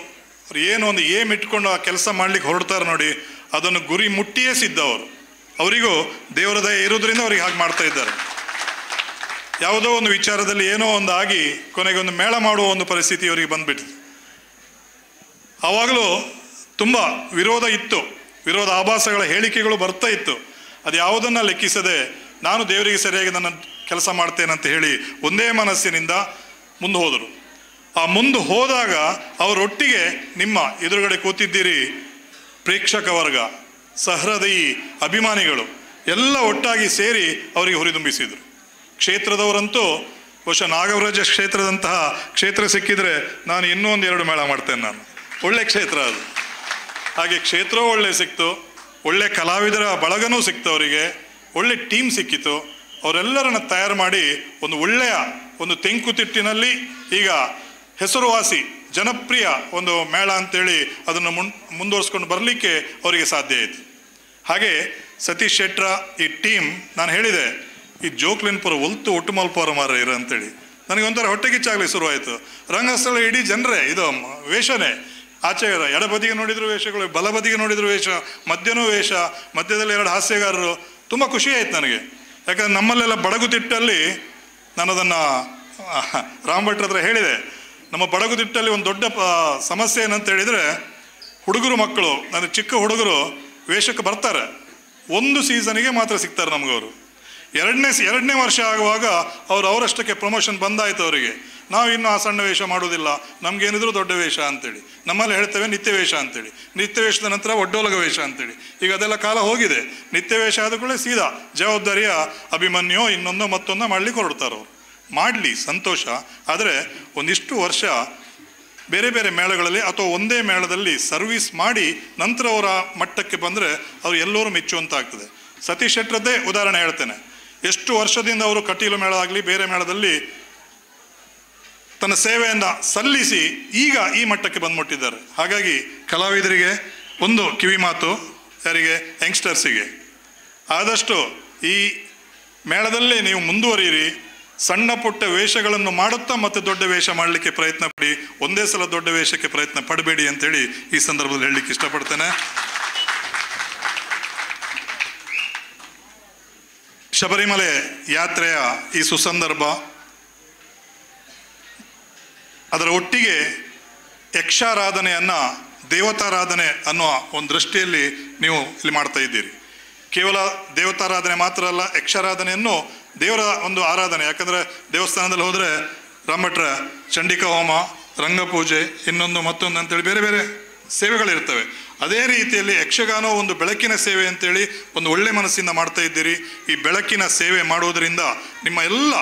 ಅವ್ರು ಏನು ಒಂದು ಏಮ್ ಇಟ್ಕೊಂಡು ಆ ಕೆಲಸ ಮಾಡಲಿಕ್ಕೆ ಹೊರಡ್ತಾರೆ ನೋಡಿ, ಅದನ್ನು ಗುರಿ ಮುಟ್ಟಿಯೇ ಸಿದ್ಧವರು. ಅವರಿಗೂ ದೇವರ ದಯೆ ಇರೋದ್ರಿಂದ ಅವ್ರಿಗೆ ಹಾಗೆ ಮಾಡ್ತಾ ಇದ್ದಾರೆ. ಯಾವುದೋ ಒಂದು ವಿಚಾರದಲ್ಲಿ ಏನೋ ಒಂದು ಆಗಿ ಕೊನೆಗೆ ಒಂದು ಮೇಳ ಮಾಡುವ ಒಂದು ಪರಿಸ್ಥಿತಿ ಅವರಿಗೆ ಬಂದ್ಬಿಟ್ಟಿದೆ. ಆವಾಗಲೂ ತುಂಬ ವಿರೋಧ ಇತ್ತು, ವಿರೋಧ ಆಭಾಸಗಳ ಹೇಳಿಕೆಗಳು ಬರ್ತಾ ಇತ್ತು. ಅದು ಯಾವುದನ್ನು ಲೆಕ್ಕಿಸದೆ ನಾನು ದೇವರಿಗೆ ಸರಿಯಾಗಿ ನನ್ನ ಕೆಲಸ ಮಾಡ್ತೇನೆ ಅಂತ ಹೇಳಿ ಒಂದೇ ಮನಸ್ಸಿನಿಂದ ಮುಂದೆ ಹೋದರು. ಆ ಮುಂದೆ ಹೋದಾಗ ಅವರೊಟ್ಟಿಗೆ ನಿಮ್ಮ ಎದುರುಗಡೆ ಕೂತಿದ್ದೀರಿ ಪ್ರೇಕ್ಷಕ ವರ್ಗ, ಸಹೃದಯಿ ಅಭಿಮಾನಿಗಳು ಎಲ್ಲ ಒಟ್ಟಾಗಿ ಸೇರಿ ಅವರಿಗೆ ಹುರಿದುಂಬಿಸಿದರು. ಕ್ಷೇತ್ರದವರಂತೂ ಬಹುಶಃ ನಾಗವ್ರಜ ಕ್ಷೇತ್ರದಂತಹ ಕ್ಷೇತ್ರ ಸಿಕ್ಕಿದರೆ ನಾನು ಇನ್ನೂ ಒಂದು 2 ಮೇಳ ಮಾಡ್ತೇನೆ. ನಾನು ಒಳ್ಳೆ ಕ್ಷೇತ್ರ ಅದು. ಹಾಗೆ ಕ್ಷೇತ್ರವೂ ಒಳ್ಳೆ ಸಿಕ್ತು, ಒಳ್ಳೆ ಕಲಾವಿದರ ಬಳಗನೂ ಸಿಕ್ತು, ಅವರಿಗೆ ಒಳ್ಳೆ ಟೀಮ್ ಸಿಕ್ಕಿತು. ಅವರೆಲ್ಲರನ್ನ ತಯಾರು ಮಾಡಿ ಒಂದು ಒಳ್ಳೆಯ ಒಂದು ತೆಂಕುತಿಟ್ಟಿನಲ್ಲಿ ಈಗ ಹೆಸರುವಾಸಿ ಜನಪ್ರಿಯ ಒಂದು ಮೇಳ ಅಂತೇಳಿ ಅದನ್ನು ಮುಂದುವರಿಸ್ಕೊಂಡು ಬರಲಿಕ್ಕೆ ಅವರಿಗೆ ಸಾಧ್ಯ ಆಯಿತು. ಹಾಗೆ ಸತೀಶ್ ಶೆಟ್ರ ಈ ಟೀಮ್, ನಾನು ಹೇಳಿದೆ ಈ ಜೋಕ್ಲಿನ್ಪುರ ಒಲ್ತು ಒಟ್ಟು ಮಲ್ಪವರ ಮಾರ ಇರ ಅಂತೇಳಿ ನನಗೆ ಒಂಥರ ಹೊಟ್ಟೆಗಿಚ್ಚಾಗಲಿ ಶುರುವಾಯಿತು. ರಂಗಸ್ಥಳ ಇಡೀ ಜನರೇ, ಇದು ವೇಷನೇ. ಆಚೆ ಎಡಬದಿಗೆ ನೋಡಿದ್ರು ವೇಷಗಳು, ಬಲಬದಿಗೆ ನೋಡಿದ್ರು ವೇಷ, ಮಧ್ಯನೂ ವೇಷ, ಮಧ್ಯದಲ್ಲಿ 2 ಹಾಸ್ಯಗಾರರು. ತುಂಬ ಖುಷಿ ಆಯ್ತು ನನಗೆ. ಯಾಕಂದ್ರೆ ನಮ್ಮಲ್ಲೆಲ್ಲ ಬಡಗುತಿಟ್ಟಲ್ಲಿ, ನಾನು ಅದನ್ನು ರಾಮ್ ಭಟ್ರ ಹತ್ರ ಹೇಳಿದೆ, ನಮ್ಮ ಬಡಗುತಿಟ್ಟಲ್ಲಿ ಒಂದು ದೊಡ್ಡ ಸಮಸ್ಯೆ ಏನಂತ ಹೇಳಿದರೆ, ಹುಡುಗರು ಮಕ್ಕಳು, ನನ್ನ ಚಿಕ್ಕ ಹುಡುಗರು ವೇಷಕ್ಕೆ ಬರ್ತಾರೆ, 1 ಸೀಸನಿಗೆ ಮಾತ್ರ ಸಿಗ್ತಾರೆ ನಮಗವರು. ಎರಡನೇ ವರ್ಷ ಆಗುವಾಗ ಅವರಷ್ಟಕ್ಕೆ ಪ್ರಮೋಷನ್ ಬಂದಾಯಿತು ಅವರಿಗೆ. ನಾವು ಇನ್ನೂ ಆ ಸಣ್ಣ ವೇಷ ಮಾಡೋದಿಲ್ಲ, ನಮಗೇನಿದ್ರು ದೊಡ್ಡ ವೇಷ ಅಂತೇಳಿ. ನಮ್ಮಲ್ಲಿ ಹೇಳ್ತೇವೆ ನಿತ್ಯ ವೇಷ ಅಂತೇಳಿ. ನಿತ್ಯ ವೇಷದ ನಂತರ ಒಡ್ಡೋಲಗ ವೇಷ ಅಂತೇಳಿ. ಈಗ ಅದೆಲ್ಲ ಕಾಲ ಹೋಗಿದೆ. ನಿತ್ಯ ವೇಷ ಆದ ಕೂಡಲೇ ಸೀದಾ ಜವಾಬ್ದಾರಿಯ ಅಭಿಮನ್ಯು ಇನ್ನೊಂದೋ ಮತ್ತೊಂದೋ ಮಾಡಲಿಕ್ಕೆ ಹೊರಡ್ತಾರೆ. ಅವರು ಮಾಡಲಿ, ಸಂತೋಷ. ಆದರೆ ಒಂದಿಷ್ಟು ವರ್ಷ ಬೇರೆ ಬೇರೆ ಮೇಳಗಳಲ್ಲಿ ಅಥವಾ ಒಂದೇ ಮೇಳದಲ್ಲಿ ಸರ್ವಿಸ್ ಮಾಡಿ ನಂತರ ಅವರ ಮಟ್ಟಕ್ಕೆ ಬಂದರೆ ಅವರು ಎಲ್ಲರೂ ಮೆಚ್ಚುವಂತಾಗ್ತದೆ. ಸತೀಶ್ ಶೆಟ್ರದ್ದೇ ಉದಾಹರಣೆ ಹೇಳ್ತೇನೆ. ಎಷ್ಟು ವರ್ಷದಿಂದ ಅವರು ಕಟೀಲು ಮೇಳ ಆಗಲಿ ಬೇರೆ ಮೇಳದಲ್ಲಿ ತನ್ನ ಸೇವೆಯನ್ನು ಸಲ್ಲಿಸಿ ಈಗ ಈ ಮಟ್ಟಕ್ಕೆ ಬಂದ್ಬಿಟ್ಟಿದ್ದಾರೆ. ಹಾಗಾಗಿ ಕಲಾವಿದರಿಗೆ ಒಂದು ಕಿವಿ ಮಾತು, ಯಾರಿಗೆ, ಯಂಗ್ಸ್ಟರ್ಸಿಗೆ, ಆದಷ್ಟು ಈ ಮೇಳದಲ್ಲೇ ನೀವು ಮುಂದುವರಿಯಿರಿ. ಸಣ್ಣ ಪುಟ್ಟ ವೇಷಗಳನ್ನು ಮಾಡುತ್ತಾ ಮತ್ತೆ ದೊಡ್ಡ ವೇಷ ಮಾಡಲಿಕ್ಕೆ ಪ್ರಯತ್ನ ಪಡಿ. ಒಂದೇ ಸಲ ದೊಡ್ಡ ವೇಷಕ್ಕೆ ಪ್ರಯತ್ನ ಪಡಬೇಡಿ ಅಂತೇಳಿ ಈ ಸಂದರ್ಭದಲ್ಲಿ ಹೇಳಲಿಕ್ಕೆ ಇಷ್ಟಪಡ್ತೇನೆ. ಶಬರಿಮಲೆ ಯಾತ್ರೆಯ ಈ ಸುಸಂದರ್ಭ, ಅದರ ಒಟ್ಟಿಗೆ ಯಕ್ಷಾರಾಧನೆಯನ್ನು ದೇವತಾರಾಧನೆ ಅನ್ನುವ ಒಂದು ದೃಷ್ಟಿಯಲ್ಲಿ ನೀವು ಇಲ್ಲಿ ಮಾಡ್ತಾ ಇದ್ದೀರಿ. ಕೇವಲ ದೇವತಾರಾಧನೆ ಮಾತ್ರ ಅಲ್ಲ, ಯಕ್ಷಾರಾಧನೆಯನ್ನು ದೇವರ ಒಂದು ಆರಾಧನೆ. ಯಾಕಂದರೆ ದೇವಸ್ಥಾನದಲ್ಲಿ ಹೋದರೆ ರಾಮಭಟ್ರ ಚಂಡಿಕಾ ಹೋಮ, ರಂಗಪೂಜೆ, ಇನ್ನೊಂದು ಮತ್ತೊಂದು ಅಂತೇಳಿ ಬೇರೆ ಬೇರೆ ಸೇವೆಗಳಿರ್ತವೆ. ಅದೇ ರೀತಿಯಲ್ಲಿ ಯಕ್ಷಗಾನ ಒಂದು ಬೆಳಕಿನ ಸೇವೆ ಅಂತೇಳಿ ಒಂದು ಒಳ್ಳೆ ಮನಸ್ಸಿಂದ ಮಾಡ್ತಾ ಇದ್ದೀರಿ. ಈ ಬೆಳಕಿನ ಸೇವೆ ಮಾಡುವುದರಿಂದ ನಿಮ್ಮ ಎಲ್ಲ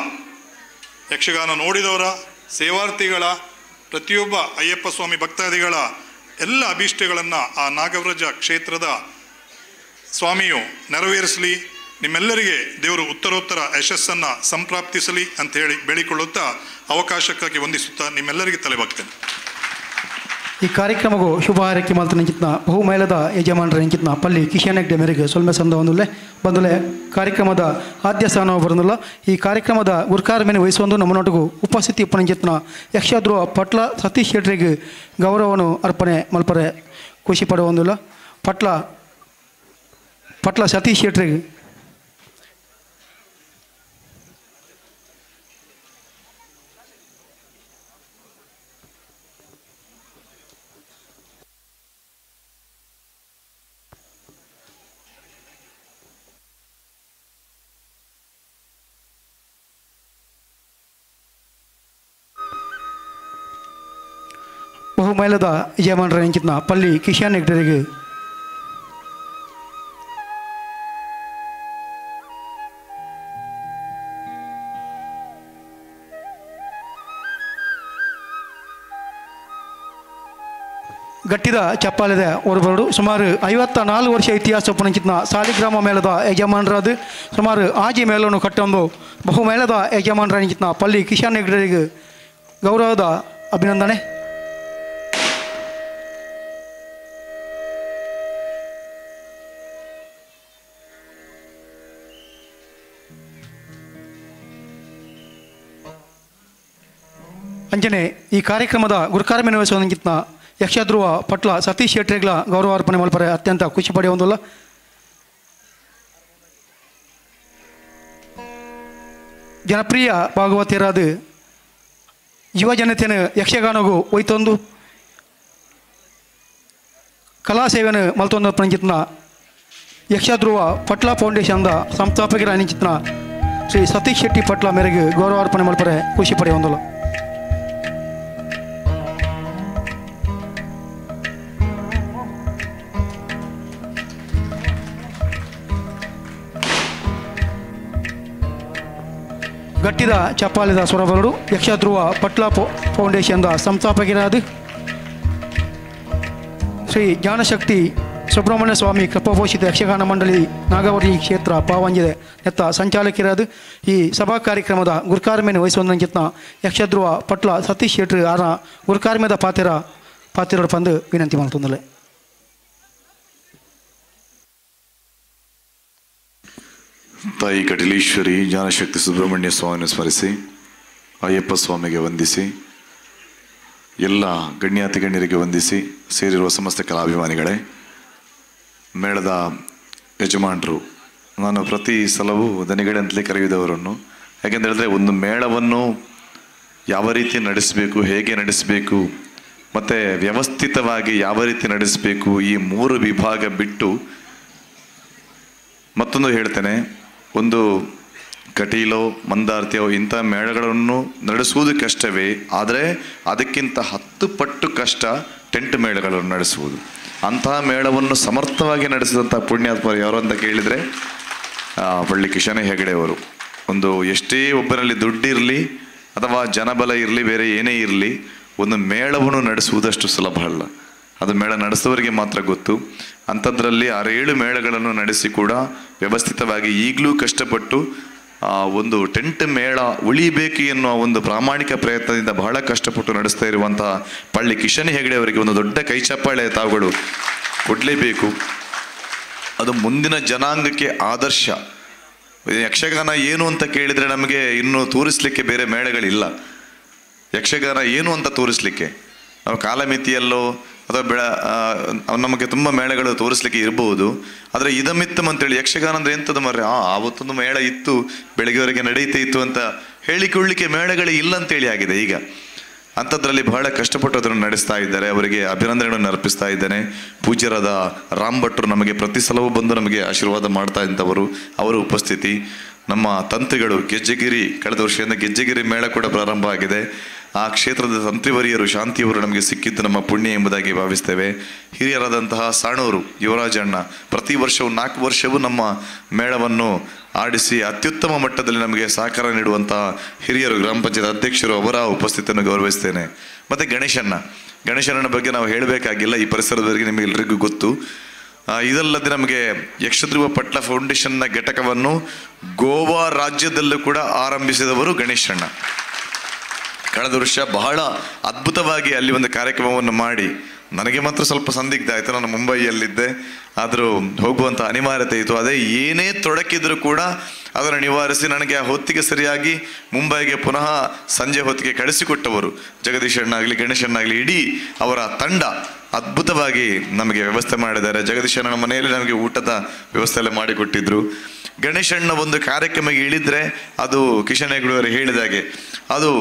ಯಕ್ಷಗಾನ ನೋಡಿದವರ, ಸೇವಾರ್ಥಿಗಳ, ಪ್ರತಿಯೊಬ್ಬ ಅಯ್ಯಪ್ಪ ಸ್ವಾಮಿ ಭಕ್ತಾದಿಗಳ ಎಲ್ಲ ಅಭೀಷ್ಟಗಳನ್ನು ಆ ನಾಗವ್ರಜ ಕ್ಷೇತ್ರದ ಸ್ವಾಮಿಯು ನೆರವೇರಿಸಲಿ. ನಿಮ್ಮೆಲ್ಲರಿಗೆ ದೇವರು ಉತ್ತರೋತ್ತರ ಯಶಸ್ಸನ್ನು ಸಂಪ್ರಾಪ್ತಿಸಲಿ ಅಂತ ಹೇಳಿ ಬೇಡಿಕೊಳ್ಳುತ್ತಾ ಅವಕಾಶಕ್ಕಾಗಿ ವಂದಿಸುತ್ತಾ ನಿಮ್ಮೆಲ್ಲರಿಗೆ ತಲೆ ಬಾಗ್ತೇನೆ. ಈ ಕಾರ್ಯಕ್ರಮಗೂ ಶುಭ ಹಾರೈಕೆ ಮಾತ್ರ ನೆಂಚಿತ್ನ ಬಹು ಮೈಲದ ಯಜಮಾನರ ನೆಂಚಿತ್ನ ಪಲ್ಲಿ ಕಿಶನ್ ಹೆಗ್ಡೆ ಮೇರೆಗೆ ಸೊಲ್ಮೆ ಸಂದ ಬಂದುಲೆ ಕಾರ್ಯಕ್ರಮದ ಆದ್ಯ ಸ್ಥಾನ ಬರೋದಿಲ್ಲ. ಈ ಕಾರ್ಯಕ್ರಮದ ಗುರ್ಕಾರ ಮೇಲೆ ವಹಿಸುವಂದು ನಮ್ಮ ನೋಟಿಗೂ ಉಪಸ್ಥಿತಿ ಉಪನೆಂಚಿತ್ನ ಯಕ್ಷಾಧ್ರುವ ಪಟ್ಲ ಸತೀಶ್ ಶೆಟ್ರಿಗೆ ಗೌರವವನ್ನು ಅರ್ಪಣೆ ಮಲ್ಪರೆ ಖುಷಿ ಪಡುವಂದಿಲ್ಲ. ಪಟ್ಲ ಸತೀಶ್ ಶೆಟ್ರಿಗೆ ಬಹು ಮೈಲದ ಯಜಮಾನರ ನೆಂಚಿತ್ನ ಪಲ್ಲಿ ಕಿಶನ್ ಹೆಗ್ಡೆರಿಗೆ ಗಟ್ಟಿದ ಚಪ್ಪಾಲೆದ ಹೊರಬರಡು ಸುಮಾರು 54 ವರ್ಷ ಇತಿಹಾಸ ಉಪನೆಂಚಿತ್ನ ಸಾಲಿಗ್ರಾಮ ಮೇಳದ ಯಜಮಾನರಾದ ಸುಮಾರು ಆಜಿ ಮೇಳವನ್ನು ಕಟ್ಟೊಂದು ಬಹು ಮೇಳದ ಯಜಮಾನರ ನೆಂಚಿತ್ನ ಪಲ್ಲಿ ಕಿಶನ್ ಹೆಗ್ಡೆರಿಗೆ ಗೌರವದ ಅಭಿನಂದನೆ. ಅಂಜನೆ ಈ ಕಾರ್ಯಕ್ರಮದ ಗುರುಕಾರ ಮೆನವಹಿಸುವಂಗಿತ್ನ ಯಕ್ಷಧ್ರುವ ಪಟ್ಲ ಸತೀಶ್ ಶೆಟ್ರಿಗಳ ಗೌರವಾರ್ಪಣೆ ಮಲ್ಪರೆ ಅತ್ಯಂತ ಖುಷಿ ಪಡೆಯುವುದಿಲ್ಲ. ಜನಪ್ರಿಯ ಭಾಗವತಿಯರಾದ ಯುವ ಜನತೆಯನ್ನು ಯಕ್ಷಗಾನಗೂ ಒಯ್ತೊಂದು ಕಲಾ ಸೇವೆಯನ್ನು ಮಲ್ತೊಂದು ಪಣಚಿತ್ನ ಯಕ್ಷಧ್ರುವ ಪಟ್ಲ ಫೌಂಡೇಶನ್ದ ಸಂಸ್ಥಾಪಕರ ಅನಿಚಿತ್ನ ಶ್ರೀ ಸತೀಶ್ ಶೆಟ್ಟಿ ಪಟ್ಲ ಮೇರೆಗೆ ಗೌರವಾರ್ಪಣೆ ಮಲ್ಪರೆ ಖುಷಿ ಪಡೆಯುವುದಿಲ್ಲ. ಗಟ್ಟಿದ ಚಪ್ಪಾಲೆದ ಸ್ವರಬರಡು ಯಕ್ಷಧ್ರುವ ಪಟ್ಲ ಫೌಂಡೇಶನ್ದ ಸಂಸ್ಥಾಪಕರಾದ ಶ್ರೀ ಜ್ಞಾನಶಕ್ತಿ ಸುಬ್ರಹ್ಮಣ್ಯ ಸ್ವಾಮಿ ಕೃಪಾಪೋಷಿತ ಯಕ್ಷಗಾನ ಮಂಡಳಿ ನಾಗವರಿ ಕ್ಷೇತ್ರ ಪಾವಂಜಿದೆ ನೆತ್ತ ಸಂಚಾಲಕರಾದ ಈ ಸಭಾ ಕಾರ್ಯಕ್ರಮದ ಗುರುಕಾರ್ಮೆಯನ್ನು ವಹಿಸುವಂಚಿತ್ನ ಯಕ್ಷಧ್ರುವ ಪಟ್ಲ ಸತೀಶ್ ಶೆಟ್ರಿ ಆರ ಗುರುಕಾರ್ಮೆದ ಪಾತಿರೋಡು ಪಂದು ವಿನಂತಿ ಮಾಡ್ತಂದಲೆ. ತಾಯಿ ಕಟೀಲೇಶ್ವರಿ ಜ್ಞಾನಶಕ್ತಿ ಸುಬ್ರಹ್ಮಣ್ಯ ಸ್ವಾಮಿಯನ್ನು ಸ್ಮರಿಸಿ ಅಯ್ಯಪ್ಪ ಸ್ವಾಮಿಗೆ ವಂದಿಸಿ ಎಲ್ಲ ಗಣ್ಯಾತಿ ಗಣ್ಯರಿಗೆ ವಂದಿಸಿ ಸೇರಿರುವ ಸಮಸ್ತ ಕಲಾಭಿಮಾನಿಗಳೇ, ಮೇಳದ ಯಜಮಾನರು, ನಾನು ಪ್ರತಿ ಸಲವೂ ದನಿಗಳಂತಲೇ ಕರೆಯುವುದವರನ್ನು. ಯಾಕೆಂತ ಒಂದು ಮೇಳವನ್ನು ಯಾವ ರೀತಿ ನಡೆಸಬೇಕು, ಹೇಗೆ ನಡೆಸಬೇಕು ಮತ್ತು ವ್ಯವಸ್ಥಿತವಾಗಿ ಯಾವ ರೀತಿ ನಡೆಸಬೇಕು, ಈ 3 ವಿಭಾಗ ಬಿಟ್ಟು ಮತ್ತೊಂದು ಹೇಳ್ತೇನೆ, ಒಂದು ಕಟೀಲೋ ಮಂದಾರ್ತಿಯೋ ಇಂಥ ಮೇಳಗಳನ್ನು ನಡೆಸುವುದು ಕಷ್ಟವೇ, ಆದರೆ ಅದಕ್ಕಿಂತ 10 ಪಟ್ಟು ಕಷ್ಟ ಟೆಂಟ್ ಮೇಳಗಳನ್ನು ನಡೆಸುವುದು. ಅಂತಹ ಮೇಳವನ್ನು ಸಮರ್ಥವಾಗಿ ನಡೆಸಿದಂಥ ಪುಣ್ಯಾತ್ಮರು ಯಾರು ಅಂತ ಕೇಳಿದರೆ ಪಳ್ಳಿ ಕಿಶನ್ ಹೆಗಡೆ ಅವರು. ಒಂದು ಎಷ್ಟೇ ಒಬ್ಬರಲ್ಲಿ ದುಡ್ಡಿರಲಿ ಅಥವಾ ಜನಬಲ ಇರಲಿ, ಬೇರೆ ಏನೇ ಇರಲಿ, ಒಂದು ಮೇಳವನ್ನು ನಡೆಸುವುದಷ್ಟು ಸುಲಭ ಅಲ್ಲ. ಅದು ಮೇಳ ನಡೆಸುವವರಿಗೆ ಮಾತ್ರ ಗೊತ್ತು. ಅಂಥದ್ರಲ್ಲಿ 6-7 ಮೇಳಗಳನ್ನು ನಡೆಸಿ ಕೂಡ ವ್ಯವಸ್ಥಿತವಾಗಿ ಈಗಲೂ ಕಷ್ಟಪಟ್ಟು ಒಂದು ಟೆಂಟ್ ಮೇಳ ಉಳಿಬೇಕು ಎನ್ನುವ ಒಂದು ಪ್ರಾಮಾಣಿಕ ಪ್ರಯತ್ನದಿಂದ ಬಹಳ ಕಷ್ಟಪಟ್ಟು ನಡೆಸ್ತಾ ಇರುವಂತಹ ಪಳ್ಳಿ ಕಿಶನ್ ಹೆಗಡೆ ಅವರಿಗೆ ಒಂದು ದೊಡ್ಡ ಕೈಚಪ್ಪಾಳೆ ತಾವುಗಳು ಕೊಡಲೇಬೇಕು. ಅದು ಮುಂದಿನ ಜನಾಂಗಕ್ಕೆ ಆದರ್ಶ. ಯಕ್ಷಗಾನ ಏನು ಅಂತ ಕೇಳಿದರೆ ನಮಗೆ ಇನ್ನೂ ತೋರಿಸ್ಲಿಕ್ಕೆ ಬೇರೆ ಮೇಳಗಳಿಲ್ಲ. ಯಕ್ಷಗಾನ ಏನು ಅಂತ ತೋರಿಸ್ಲಿಕ್ಕೆ ನಾವು ಕಾಲಮಿತಿಯಲ್ಲೋ ಅಥವಾ ನಮಗೆ ತುಂಬ ಮೇಳಗಳು ತೋರಿಸ್ಲಿಕ್ಕೆ ಇರಬಹುದು. ಆದರೆ ಇದಮಿತ್ತಮ್ ಅಂತೇಳಿ ಯಕ್ಷಗಾನ ಅಂದರೆ ಎಂಥದ್ದು ಮರ್ರೆ, ಆವತ್ತೊಂದು ಮೇಳ ಇತ್ತು, ಬೆಳಗ್ಗೆವರೆಗೆ ನಡೀತಾ ಇತ್ತು ಅಂತ ಹೇಳಿಕೊಳ್ಳಿಕ್ಕೆ ಮೇಳಗಳೇ ಇಲ್ಲ ಅಂತೇಳಿ ಆಗಿದೆ ಈಗ. ಅಂಥದ್ರಲ್ಲಿ ಬಹಳ ಕಷ್ಟಪಟ್ಟು ಅದನ್ನು ನಡೆಸ್ತಾ ಇದ್ದಾರೆ. ಅವರಿಗೆ ಅಭಿನಂದನೆಗಳನ್ನು ಅರ್ಪಿಸ್ತಾ ಇದ್ದೇನೆ. ಪೂಜ್ಯರಾದ ರಾಮ್ ಭಟ್ರು ನಮಗೆ ಪ್ರತಿ ಸಲವೂ ಬಂದು ನಮಗೆ ಆಶೀರ್ವಾದ ಮಾಡ್ತಾ ಇದ್ದವರು, ಅವರ ಉಪಸ್ಥಿತಿ. ನಮ್ಮ ತಂತ್ರಿಗಳು ಗೆಜ್ಜೆಗಿರಿ, ಕಳೆದ ವರ್ಷದಿಂದ ಗೆಜ್ಜೆಗಿರಿ ಮೇಳ ಕೂಡ ಪ್ರಾರಂಭ ಆಗಿದೆ. ಆ ಕ್ಷೇತ್ರದ ತಂತ್ರಿವರಿಯರು ಶಾಂತಿಯವರು ನಮಗೆ ಸಿಕ್ಕಿದ್ದು ನಮ್ಮ ಪುಣ್ಯ ಎಂಬುದಾಗಿ ಭಾವಿಸ್ತೇವೆ. ಹಿರಿಯರಾದಂತಹ ಸಾಣೂರು ಯುವರಾಜಣ್ಣ ಪ್ರತಿ ವರ್ಷವೂ 4 ವರ್ಷವೂ ನಮ್ಮ ಮೇಳವನ್ನು ಆಡಿಸಿ ಅತ್ಯುತ್ತಮ ಮಟ್ಟದಲ್ಲಿ ನಮಗೆ ಸಹಕಾರ ನೀಡುವಂತಹ ಹಿರಿಯರು, ಗ್ರಾಮ ಪಂಚಾಯತ್ ಅಧ್ಯಕ್ಷರು, ಅವರ ಉಪಸ್ಥಿತಿಯನ್ನು ಗೌರವಿಸ್ತೇನೆ. ಮತ್ತು ಗಣೇಶಣ್ಣನ ಬಗ್ಗೆ ನಾವು ಹೇಳಬೇಕಾಗಿಲ್ಲ, ಈ ಪರಿಸರದವರಿಗೆ ನಿಮಗೆಲ್ಲರಿಗೂ ಗೊತ್ತು. ಇದಲ್ಲದೆ ನಮಗೆ ಯಕ್ಷಧ್ರುವ ಪಟ್ಲ ಫೌಂಡೇಶನ್ನ ಘಟಕವನ್ನು ಗೋವಾ ರಾಜ್ಯದಲ್ಲೂ ಕೂಡ ಆರಂಭಿಸಿದವರು ಗಣೇಶಣ್ಣ. ಕಳೆದ ವರ್ಷ ಬಹಳ ಅದ್ಭುತವಾಗಿ ಅಲ್ಲಿ ಒಂದು ಕಾರ್ಯಕ್ರಮವನ್ನು ಮಾಡಿ ನನಗೆ ಮಾತ್ರ ಸ್ವಲ್ಪ ಸಂದಿಗ್ಧ ಆಯಿತು. ನಾನು ಮುಂಬೈಯಲ್ಲಿದ್ದೆ, ಆದರೂ ಹೋಗುವಂಥ ಅನಿವಾರ್ಯತೆ ಇತ್ತು. ಅದೇ ಏನೇ ತೊಡಕಿದ್ರು ಕೂಡ ಅದನ್ನು ನಿವಾರಿಸಿ ನನಗೆ ಆ ಹೊತ್ತಿಗೆ ಸರಿಯಾಗಿ ಮುಂಬೈಗೆ ಪುನಃ ಸಂಜೆ ಹೊತ್ತಿಗೆ ಕಳಿಸಿಕೊಟ್ಟವರು ಜಗದೀಶಣ್ಣಾಗಲಿ ಗಣೇಶಣ್ಣಾಗಲಿ ಇಡೀ ಅವರ ತಂಡ ಅದ್ಭುತವಾಗಿ ನಮಗೆ ವ್ಯವಸ್ಥೆ ಮಾಡಿದ್ದಾರೆ. ಜಗದೀಶಣ್ಣನ ಮನೆಯಲ್ಲಿ ನಮಗೆ ಊಟದ ವ್ಯವಸ್ಥೆ ಎಲ್ಲ ಮಾಡಿಕೊಟ್ಟಿದ್ರು. ಗಣೇಶಣ್ಣ ಒಂದು ಕಾರ್ಯಕ್ರಮಕ್ಕೆ ಇಳಿದ್ರೆ ಅದು ಕಿಶನ್ ಹೆಗ್ಡೆ ಅವರು ಹೇಳಿದಾಗೆ ಅದು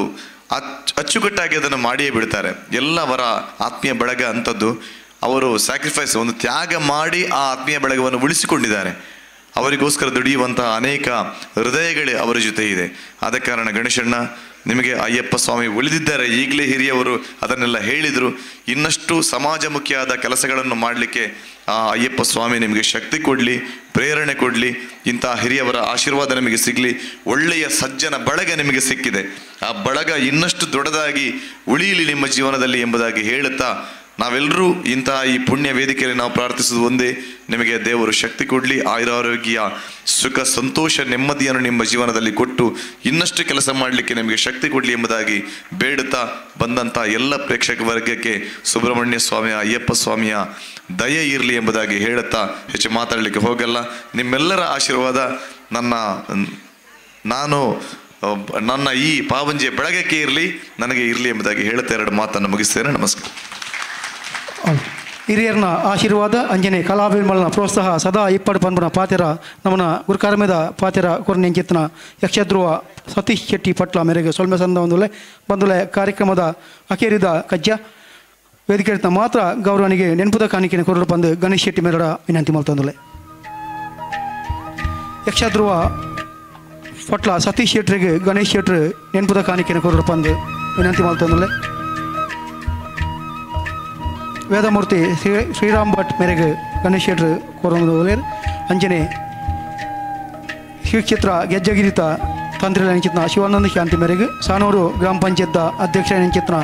ಅಚ್ಚುಕಟ್ಟಾಗಿ ಅದನ್ನು ಮಾಡಿಯೇ ಬಿಡ್ತಾರೆ. ಎಲ್ಲ ಅವರ ಆತ್ಮೀಯ ಬಳಗ ಅಂಥದ್ದು. ಅವರು ಸ್ಯಾಕ್ರಿಫೈಸ್, ಒಂದು ತ್ಯಾಗ ಮಾಡಿ ಆ ಆತ್ಮೀಯ ಬಳಗವನ್ನು ಉಳಿಸಿಕೊಂಡಿದ್ದಾರೆ. ಅವರಿಗೋಸ್ಕರ ದುಡಿಯುವಂತಹ ಅನೇಕ ಹೃದಯಗಳೇ ಅವರ ಜೊತೆ ಇದೆ. ಆದ ಕಾರಣ ಗಣೇಶಣ್ಣ, ನಿಮಗೆ ಅಯ್ಯಪ್ಪ ಸ್ವಾಮಿ ಉಳಿದಿದ್ದಾರೆ. ಈಗಲೇ ಹಿರಿಯವರು ಅದನ್ನೆಲ್ಲ ಹೇಳಿದರು. ಇನ್ನಷ್ಟು ಸಮಾಜಮುಖಿಯಾದ ಕೆಲಸಗಳನ್ನು ಮಾಡಲಿಕ್ಕೆ ಆ ಅಯ್ಯಪ್ಪ ಸ್ವಾಮಿ ನಿಮಗೆ ಶಕ್ತಿ ಕೊಡಲಿ, ಪ್ರೇರಣೆ ಕೊಡಲಿ. ಇಂಥ ಹಿರಿಯವರ ಆಶೀರ್ವಾದ ನಿಮಗೆ ಸಿಗಲಿ. ಒಳ್ಳೆಯ ಸಜ್ಜನ ಬಳಗ ನಿಮಗೆ ಸಿಕ್ಕಿದೆ. ಆ ಬಳಗ ಇನ್ನಷ್ಟು ದೊಡ್ಡದಾಗಿ ಉಳಿಯಲಿ ನಿಮ್ಮ ಜೀವನದಲ್ಲಿ ಎಂಬುದಾಗಿ ಹೇಳುತ್ತಾ, ನಾವೆಲ್ಲರೂ ಇಂತಹ ಈ ಪುಣ್ಯ ವೇದಿಕೆಯಲ್ಲಿ ನಾವು ಪ್ರಾರ್ಥಿಸುವುದು ಒಂದೇ, ನಿಮಗೆ ದೇವರು ಶಕ್ತಿ ಕೊಡಲಿ, ಆಯುರಾರೋಗ್ಯ, ಸುಖ, ಸಂತೋಷ, ನೆಮ್ಮದಿಯನ್ನು ನಿಮ್ಮ ಜೀವನದಲ್ಲಿ ಕೊಟ್ಟು ಇನ್ನಷ್ಟು ಕೆಲಸ ಮಾಡಲಿಕ್ಕೆ ನಿಮಗೆ ಶಕ್ತಿ ಕೊಡಲಿ ಎಂಬುದಾಗಿ ಬೇಡುತ್ತಾ, ಬಂದಂಥ ಎಲ್ಲ ಪ್ರೇಕ್ಷಕ ವರ್ಗಕ್ಕೆ ಸುಬ್ರಹ್ಮಣ್ಯ ಸ್ವಾಮಿಯ, ಅಯ್ಯಪ್ಪ ಸ್ವಾಮಿಯ ದಯೆ ಇರಲಿ ಎಂಬುದಾಗಿ ಹೇಳುತ್ತಾ ಹೆಚ್ಚು ಮಾತಾಡಲಿಕ್ಕೆ ಹೋಗಲ್ಲ. ನಿಮ್ಮೆಲ್ಲರ ಆಶೀರ್ವಾದ ನನ್ನ ಈ ಪಾವಂಜೆ ಬೆಳಗಕ್ಕೆ ಇರಲಿ, ನನಗೆ ಇರಲಿ ಎಂಬುದಾಗಿ ಹೇಳುತ್ತಾ 2 ಮಾತನ್ನು ಮುಗಿಸ್ತೇನೆ. ನಮಸ್ಕಾರ. ಹಿರಿಯರ್ನ ಆಶೀರ್ವಾದ ಅಂಜನೆ ಕಲಾಭಿಮಲ್ನ ಪ್ರೋತ್ಸಾಹ ಸದಾ ಇಪ್ಪಡು ಪನ್ಪುನ ಪಾತೆರ ನಮ್ಮನ ಗುರುಕಾರಮೇದ ಪಾತೆರ ಕೊರನೆಂಚಿತ್ತಿನ ಯಕ್ಷಧ್ರುವ ಸತೀಶ್ ಶೆಟ್ಟಿ ಪಟ್ಲ ಮೇರೆಗೆ ಸೊಲ್ಮೆ ಸಂದ ಬಂದುಲೆ ಕಾರ್ಯಕ್ರಮದ ಅಖೇರಿದ ಕಜ್ಜ ವೇದಿಕೆ ಮಾತ್ರ ಗೌರವನಿಗೆ ನೆನಪುದ ಕಾಣಿಕೆಯನ್ನು ಕೊರಡು ಬಂದು ಗಣೇಶ್ ಶೆಟ್ಟಿ ಮೇರಡ ವಿನಂತಿ ಮಾಡ್ತಂದುಲೆ. ಯಕ್ಷಧ್ರುವ ಪಟ್ಲ ಸತೀಶ್ ಶೆಟ್ರಿಗೆ ಗಣೇಶ್ ಶೆಟ್ರು ನೆನಪುದ ಕಾಣಿಕೆಯನ್ನು ಕೊರಡು ಬಂದು ವಿನಂತಿ ಮಾಡ್ತಂದುಲೆ. ವೇದಮೂರ್ತಿ ಶ್ರೀರಾಮ್ ಭಟ್ ಮೇರೆಗೆ ಗಣೇಶ್ ಶೆಟ್ರು ಕೋರಂದು ಅಂಜನೆ ಶ್ರೀಕ್ಷೇತ್ರ ಗೆಜ್ಜಗಿರಿತ ತಂತ್ರಿ ನೆಂಚಿತ್ನ ಶಿವಾನಂದ ಶಾಂತಿ ಮೇರೆಗೆ ಸಾನೂರು ಗ್ರಾಮ ಪಂಚಾಯತ್ ಅಧ್ಯಕ್ಷ ನೆಂಚಿತ್ನ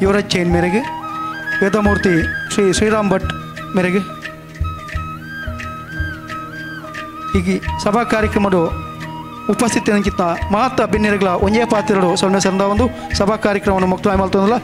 ಯುವರಾಜ್ ಚೈನ್ ಮೇರೆಗೆ ವೇದಮೂರ್ತಿ ಶ್ರೀರಾಮ್ ಭಟ್ ಮೇರೆಗೆ ಹೀಗೆ ಸಭಾ ಕಾರ್ಯಕ್ರಮದ ಉಪಸ್ಥಿತಿ ನೆಂಚಿತ್ನ ಮಹತ್ತ ಭಿನ್ನರುಗಳ ಒಂಜೇ ಪಾತ್ರಗಳು ಸೊನ್ನೆ ಸಂದ ಒಂದು ಸಭಾ ಕಾರ್ಯಕ್ರಮವನ್ನು ಮುಕ್ತಾಯ ಮಾಡ್ತಂದಲ್ಲ.